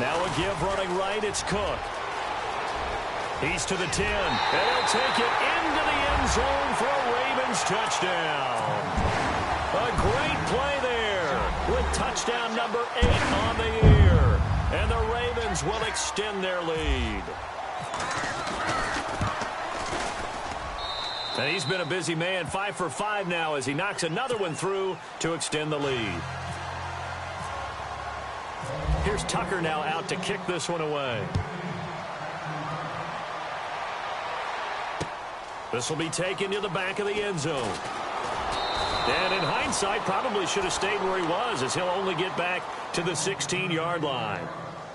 Now a give running right, it's Cook. He's to the 10, and he'll take it into the end zone for a Ravens touchdown. A great play there with touchdown number 8 on the year. And the Ravens will extend their lead. And he's been a busy man, 5 for 5 now as he knocks another one through to extend the lead. Here's Tucker now out to kick this one away. This will be taken to the back of the end zone. And in hindsight, probably should have stayed where he was as he'll only get back to the 16-yard line.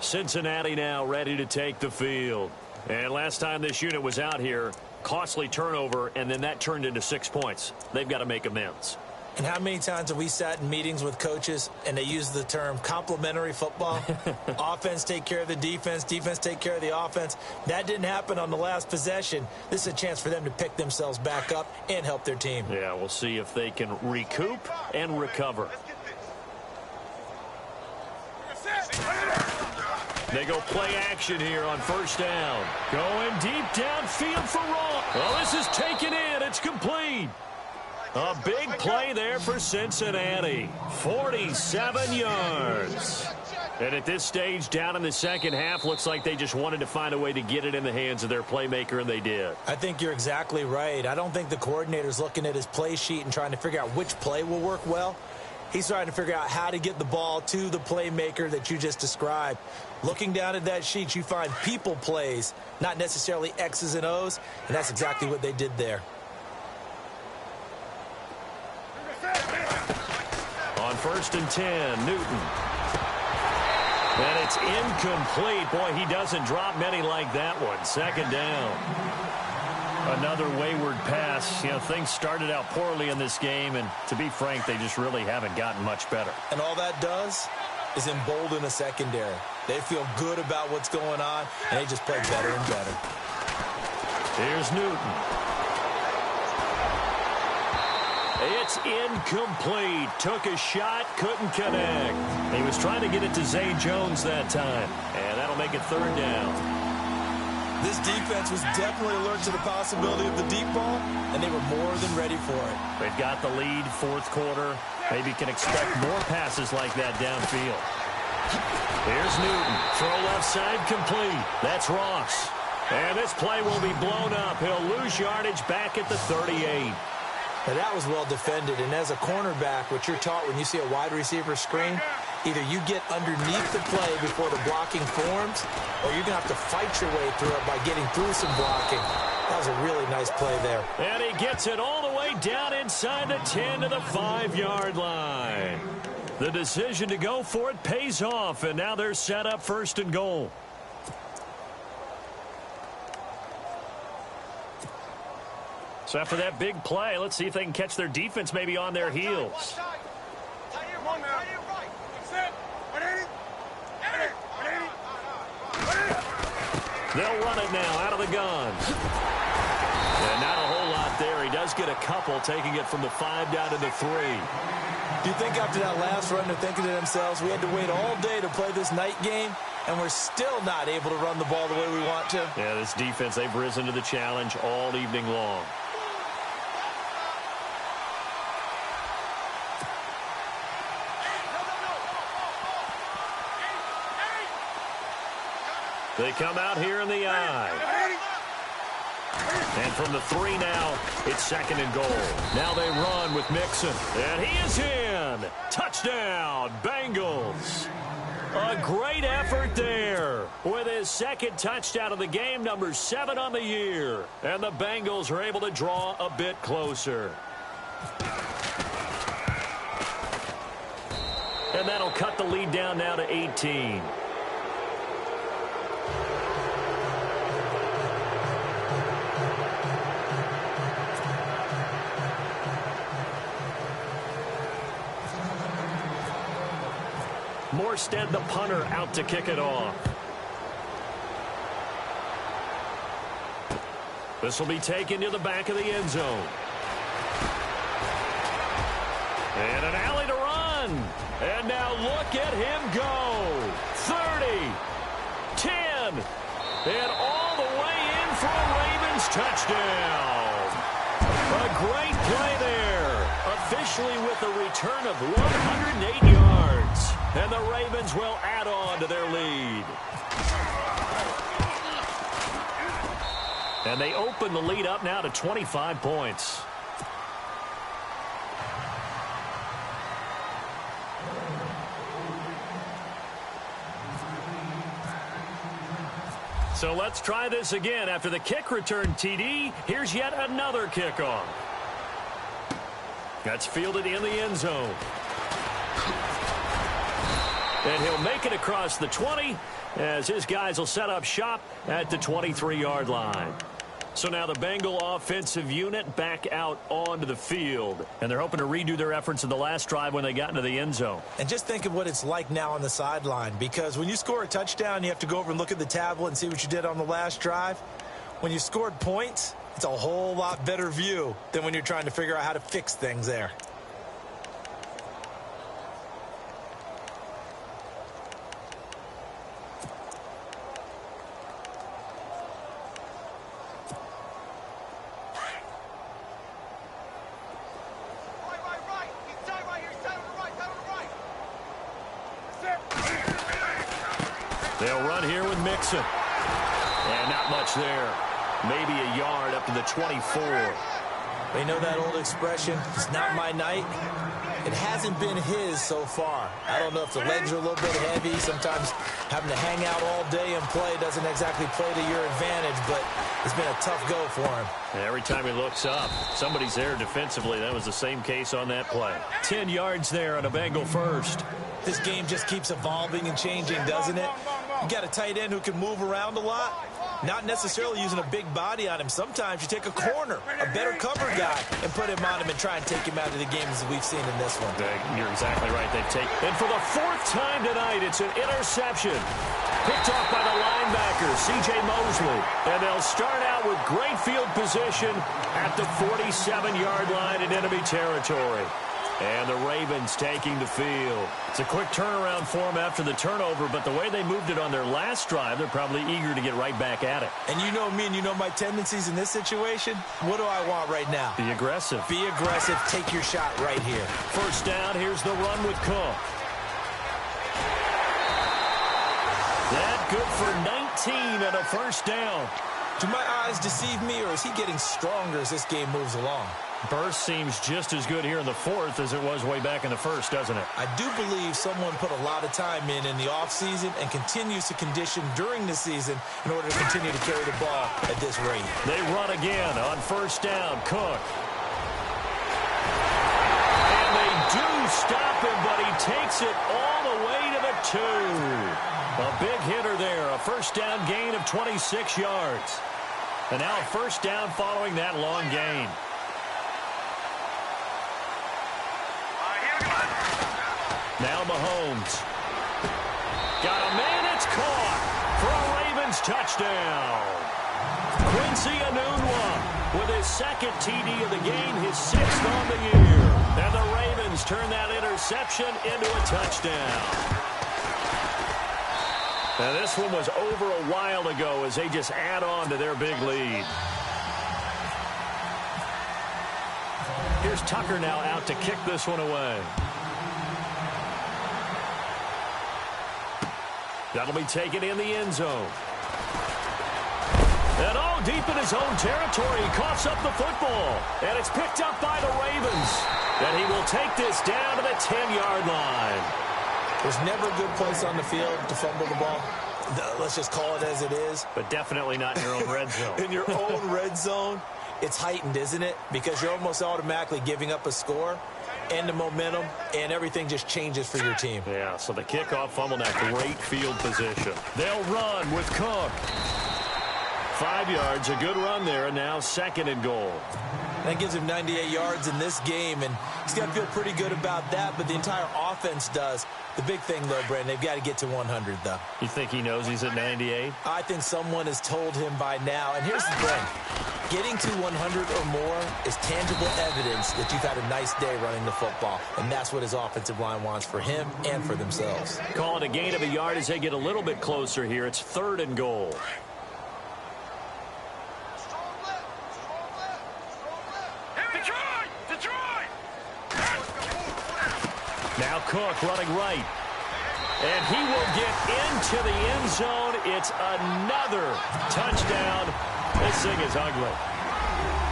Cincinnati now ready to take the field. And last time this unit was out here, costly turnover, and then that turned into 6 points. They've got to make amends. And how many times have we sat in meetings with coaches and they use the term complementary football? Offense take care of the defense, defense take care of the offense. That didn't happen on the last possession. This is a chance for them to pick themselves back up and help their team. Yeah, we'll see if they can recoup and recover. They go play action here on 1st down. Going deep downfield for Raw. Well, this is taken in. It's complete. A big play there for Cincinnati. 47 yards. And at this stage, down in the second half, looks like they just wanted to find a way to get it in the hands of their playmaker, and they did. I think you're exactly right. I don't think the coordinator's looking at his play sheet and trying to figure out which play will work well. He's trying to figure out how to get the ball to the playmaker that you just described. Looking down at that sheet, you find people plays, not necessarily X's and O's, and that's exactly what they did there. On 1st and 10, Newton. And it's incomplete. Boy, he doesn't drop many like that one. 2nd down. Another wayward pass. You know, things started out poorly in this game, and to be frank, they just really haven't gotten much better. And all that does is embolden a secondary. They feel good about what's going on, and they just play better and better. Here's Newton. It's incomplete. Took a shot, couldn't connect. He was trying to get it to Zay Jones that time, and that'll make it 3rd down. This defense was definitely alert to the possibility of the deep ball, and they were more than ready for it. They've got the lead, fourth quarter. Maybe can expect more passes like that downfield. Here's Newton. Throw left side complete. That's Ross. And this play will be blown up. He'll lose yardage back at the 38. Now, that was well defended, and as a cornerback, what you're taught when you see a wide receiver screen, either you get underneath the play before the blocking forms, or you're going to have to fight your way through it by getting through some blocking. That was a really nice play there. And he gets it all the way down inside the 10 to the 5-yard line. The decision to go for it pays off, and now they're set up first and goal. So after that big play, let's see if they can catch their defense maybe on their heels. They'll run it now out of the gun. And not a whole lot there. He does get a couple, taking it from the 5 down to the 3. Do you think after that last run they're thinking to themselves, we had to wait all day to play this night game, and we're still not able to run the ball the way we want to? Yeah, this defense, they've risen to the challenge all evening long. They come out here in the I. And from the 3 now, it's second and goal. Now they run with Mixon. And he is in. Touchdown, Bengals. A great effort there with his second touchdown of the game, number 7 on the year. And the Bengals are able to draw a bit closer. And that'll cut the lead down now to 18. Morstead, the punter, out to kick it off. This will be taken to the back of the end zone. And an alley to run. And now look at him go. 30, 10, and all the way in for a Ravens touchdown. A great play there. Officially with a return of 108 yards. And the Ravens will add on to their lead. And they open the lead up now to 25 points. So let's try this again. After the kick return TD, here's yet another kickoff. That's fielded in the end zone. And he'll make it across the 20 as his guys will set up shop at the 23-yard line. So now the Bengal offensive unit back out onto the field. And they're hoping to redo their efforts in the last drive when they got into the end zone. And just think of what it's like now on the sideline, because when you score a touchdown, you have to go over and look at the tablet and see what you did on the last drive. When you scored points, it's a whole lot better view than when you're trying to figure out how to fix things there. They'll run here with Mixon. And not much there. Maybe a yard up to the 24. They know that old expression, it's not my night. It hasn't been his so far. I don't know if the legs are a little bit heavy. Sometimes having to hang out all day and play doesn't exactly play to your advantage, but it's been a tough go for him. And every time he looks up, somebody's there defensively. That was the same case on that play. 10 yards there on a Bengal first. This game just keeps evolving and changing, doesn't it? You got a tight end who can move around a lot. Not necessarily using a big body on him. Sometimes you take a corner, a better cover guy, and put him on him and try and take him out of the game as we've seen in this one. You're exactly right. And for the 4th time tonight, it's an interception. Picked off by the linebacker, C.J. Mosley. And they'll start out with great field position at the 47-yard line in enemy territory. And the Ravens taking the field. It's a quick turnaround for them after the turnover, but the way they moved it on their last drive, they're probably eager to get right back at it. And you know me and you know my tendencies in this situation. What do I want right now? Be aggressive. Be aggressive. Take your shot right here. First down, here's the run with Cook. That good for 19 and a first down. Do my eyes deceive me, or is he getting stronger as this game moves along? Burst seems just as good here in the fourth as it was way back in the first, doesn't it? I do believe someone put a lot of time in the offseason and continues to condition during the season in order to continue to carry the ball at this rate. They run again on first down. Cook. And they do stop him, but he takes it all the way to the 2. A big hitter there. A first down gain of 26 yards. And now a first down following that long gain. Now Mahomes. Got a man, it's caught for a Ravens touchdown. Quincy Enunwa with his second TD of the game, his 6th on the year. And the Ravens turn that interception into a touchdown. Now this one was over a while ago as they just add on to their big lead. Here's Tucker now out to kick this one away. That'll be taken in the end zone. And all deep in his own territory, he coughs up the football. And it's picked up by the Ravens. And he will take this down to the 10-yard line. There's never a good place on the field to fumble the ball. Let's just call it as it is. But definitely not in your own red zone. In your own red zone, it's heightened, isn't it? Because you're almost automatically giving up a score and the momentum, and everything just changes for your team. Yeah, so the kickoff fumble, now great field position. They'll run with Cook. 5 yards, a good run there, and now 2nd and goal. That gives him 98 yards in this game, and he's got to feel pretty good about that, but the entire offense does. The big thing, though, Brandon, they've got to get to 100, though. You think he knows he's at 98? I think someone has told him by now, and here's the thing. Getting to 100 or more is tangible evidence that you've had a nice day running the football, and that's what his offensive line wants for him and for themselves. Call it a gain of a yard as they get a little bit closer here. It's 3rd and goal. Now Cook running right. And he will get into the end zone. It's another touchdown. This thing is ugly.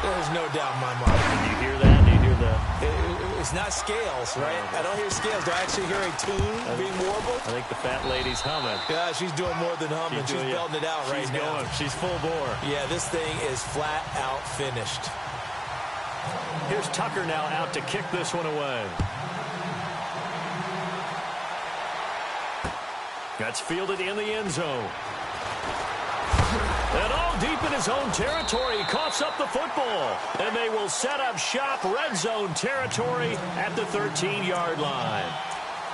There's no doubt in my mind. Did you hear that? Did you hear that? It's not scales, right? I don't hear scales. Do I actually hear a tune being warbled? I think the fat lady's humming. Yeah, she's doing more than humming. She's belting it out right now. She's full bore. Yeah, this thing is flat out finished. Here's Tucker now out to kick this one away. That's fielded in the end zone. And all deep in his own territory, he coughs up the football. And they will set up shop red zone territory at the 13-yard line.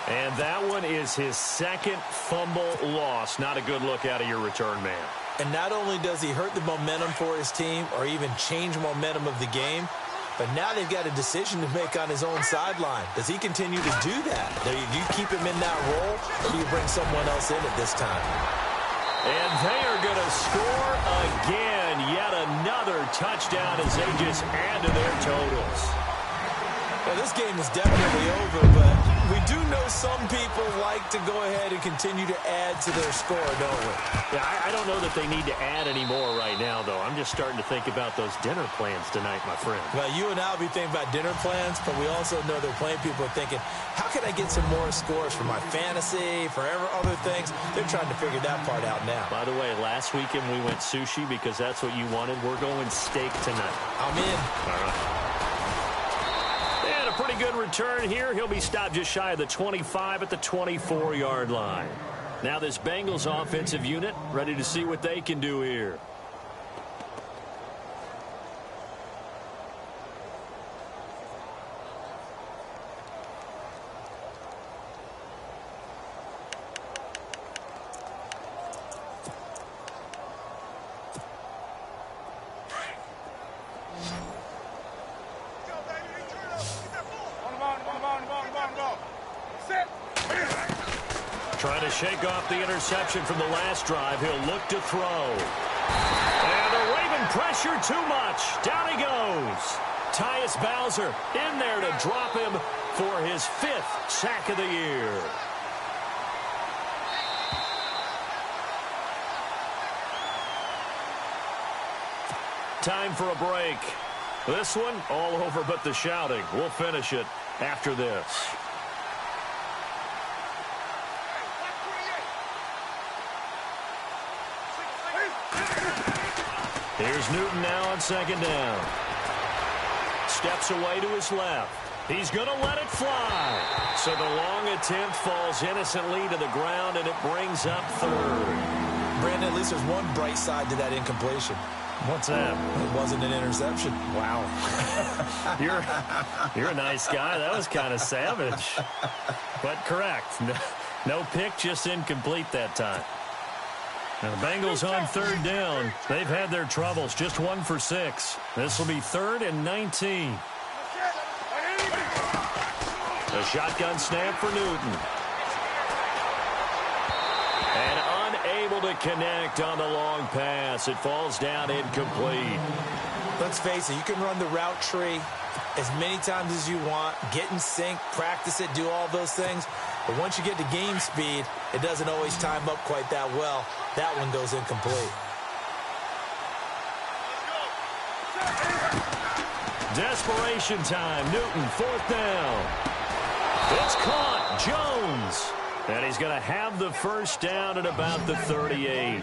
And that one is his 2nd fumble loss. Not a good look out of your return man. And not only does he hurt the momentum for his team or even change momentum of the game, but now they've got a decision to make on his own sideline. Does he continue to do that? Do you keep him in that role, or do you bring someone else in at this time? And they are going to score again. Yet another touchdown as they just add to their totals. Well, this game is definitely over, but we do know some people like to go ahead and continue to add to their score, don't we? Yeah, I don't know that they need to add any more right now, though. I'm just starting to think about those dinner plans tonight, my friend. Well, you and I will be thinking about dinner plans, but we also know there are plenty of people are thinking, how can I get some more scores for my fantasy, for other things? They're trying to figure that part out now. By the way, last weekend we went sushi because that's what you wanted. We're going steak tonight. I'm in. All right. And a pretty good return here. He'll be stopped just shy of the 25 at the 24-yard line. Now this Bengals offensive unit ready to see what they can do here. shake off the interception from the last drive. He'll look to throw. And the Raven pressure too much. Down he goes. Tyus Bowser in there to drop him for his 5th sack of the year. Time for a break. This one all over but the shouting. We'll finish it after this. Here's Newton now on 2nd down. Steps away to his left. He's going to let it fly. So the long attempt falls innocently to the ground, and it brings up 3rd. Brandon, at least there's one bright side to that incompletion. What's that? It wasn't an interception. Wow. You're a nice guy. That was kind of savage. But correct. No pick, just incomplete that time. Now the Bengals on 3rd down. They've had their troubles. Just 1 for 6. This will be 3rd and 19. The shotgun snap for Newton. And unable to connect on the long pass. It falls down incomplete. Let's face it, you can run the route tree as many times as you want, get in sync, practice it, do all those things. But once you get to game speed, it doesn't always time up quite that well. That one goes incomplete. Desperation time. Newton, 4th down. It's caught. Jones. And he's going to have the first down at about the 38.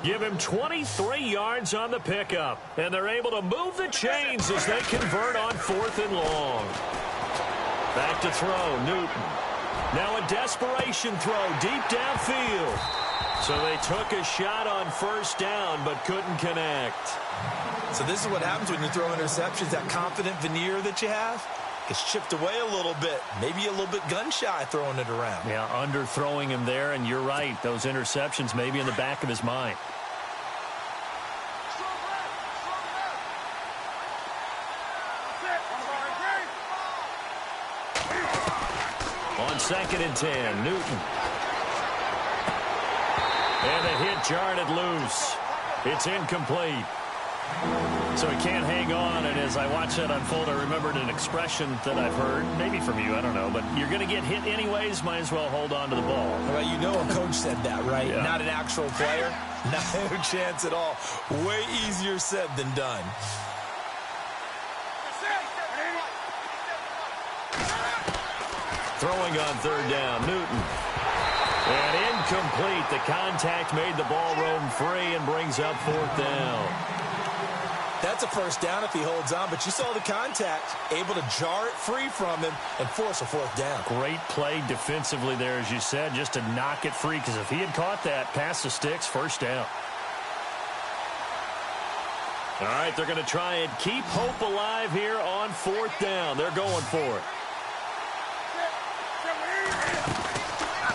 Give him 23 yards on the pickup. And they're able to move the chains as they convert on 4th and long. Back to throw. Newton. Now a desperation throw deep downfield. So they took a shot on 1st down but couldn't connect. So this is what happens when you throw interceptions. That confident veneer that you have gets chipped away a little bit. Maybe a little bit gun-shy throwing it around. Yeah, underthrowing him there, and you're right. Those interceptions may be in the back of his mind. On 2nd and 10, Newton. And the hit jarred it loose. It's incomplete. So he can't hang on, and as I watch that unfold, I remembered an expression that I've heard, maybe from you, I don't know, but you're going to get hit anyways, might as well hold on to the ball. Well, you know a coach said that, right? Yeah. Not an actual player. No chance at all. Way easier said than done. Throwing on 3rd down, Newton. And incomplete. The contact made the ball roam free and brings up 4th down. That's a first down if he holds on, but you saw the contact, able to jar it free from him and force a 4th down. Great play defensively there, as you said, just to knock it free, because if he had caught that, past the sticks, 1st down. All right, they're going to try and keep hope alive here on 4th down. They're going for it.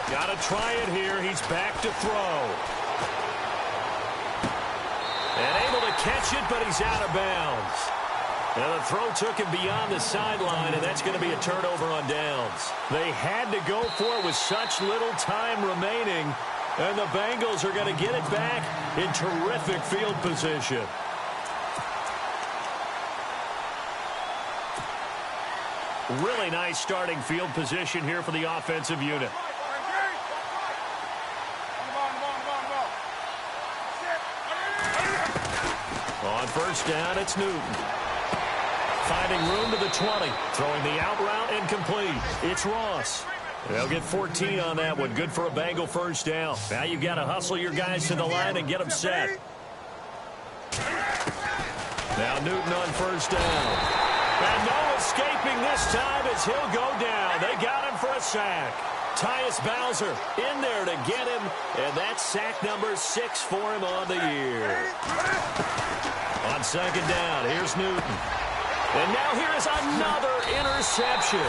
Got to try it here. He's back to throw. And able to catch it, but he's out of bounds. Now the throw took him beyond the sideline, and that's going to be a turnover on downs. They had to go for it with such little time remaining, and the Bengals are going to get it back in terrific field position. Really nice starting field position here for the offensive unit. On 1st down, it's Newton. Finding room to the 20. Throwing the out route incomplete. It's Ross. They'll get 14 on that one. Good for a Bengal 1st down. Now you've got to hustle your guys to the line and get them set. Now Newton on 1st down. And no escaping this time as he'll go down. They got him for a sack. Tyus Bowser in there to get him, and that's sack number 6 for him on the year. On 2nd down, here's Newton. And now here is another interception.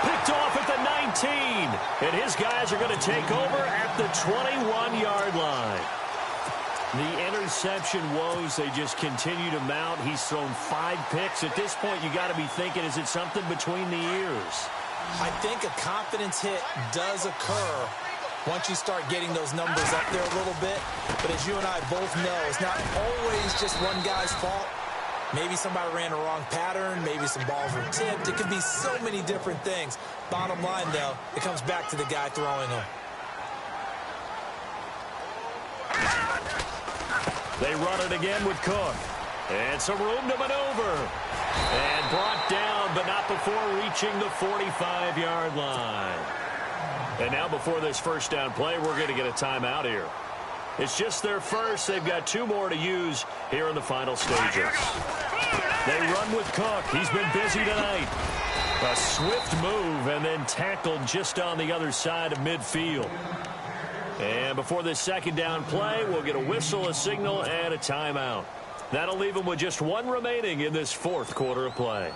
Picked off at the 19, and his guys are going to take over at the 21-yard line. The interception woes, they just continue to mount. He's thrown 5 picks. At this point, you got to be thinking, is it something between the ears? I think a confidence hit does occur once you start getting those numbers up there a little bit. But as you and I both know, it's not always just one guy's fault. Maybe somebody ran a wrong pattern. Maybe some balls were tipped. It could be so many different things. Bottom line, though, it comes back to the guy throwing them. They run it again with Cook. And some room to maneuver. And brought down, but not before reaching the 45-yard line. And now before this first down play, we're going to get a timeout here. It's just their first. They've got 2 more to use here in the final stages. They run with Cook. He's been busy tonight. A swift move and then tackled just on the other side of midfield. And before this second down play, we'll get a whistle, a signal, and a timeout. That'll leave them with just 1 remaining in this fourth quarter of play.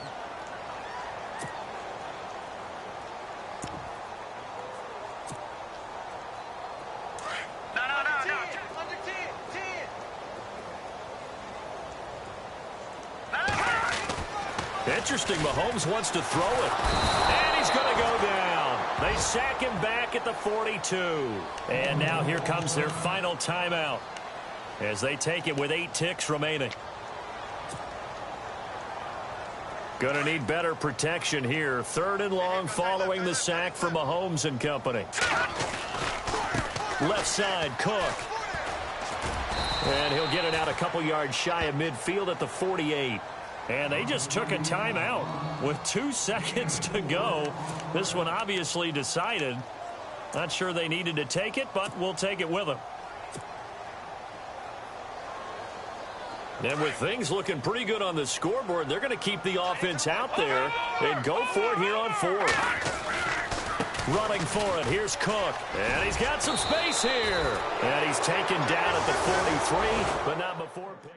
Interesting, Mahomes wants to throw it. And he's going to go down. They sack him back at the 42. And now here comes their final timeout as they take it with 8 ticks remaining. Going to need better protection here. 3rd and long following the sack from Mahomes and company. Left side, Cook. And he'll get it out a couple yards shy of midfield at the 48. And they just took a timeout with 2 seconds to go. This one obviously decided. Not sure they needed to take it, but we'll take it with them. And with things looking pretty good on the scoreboard, they're going to keep the offense out there and go for it here on 4th. Running for it, here's Cook. And he's got some space here. And he's taken down at the 43, but not before pick.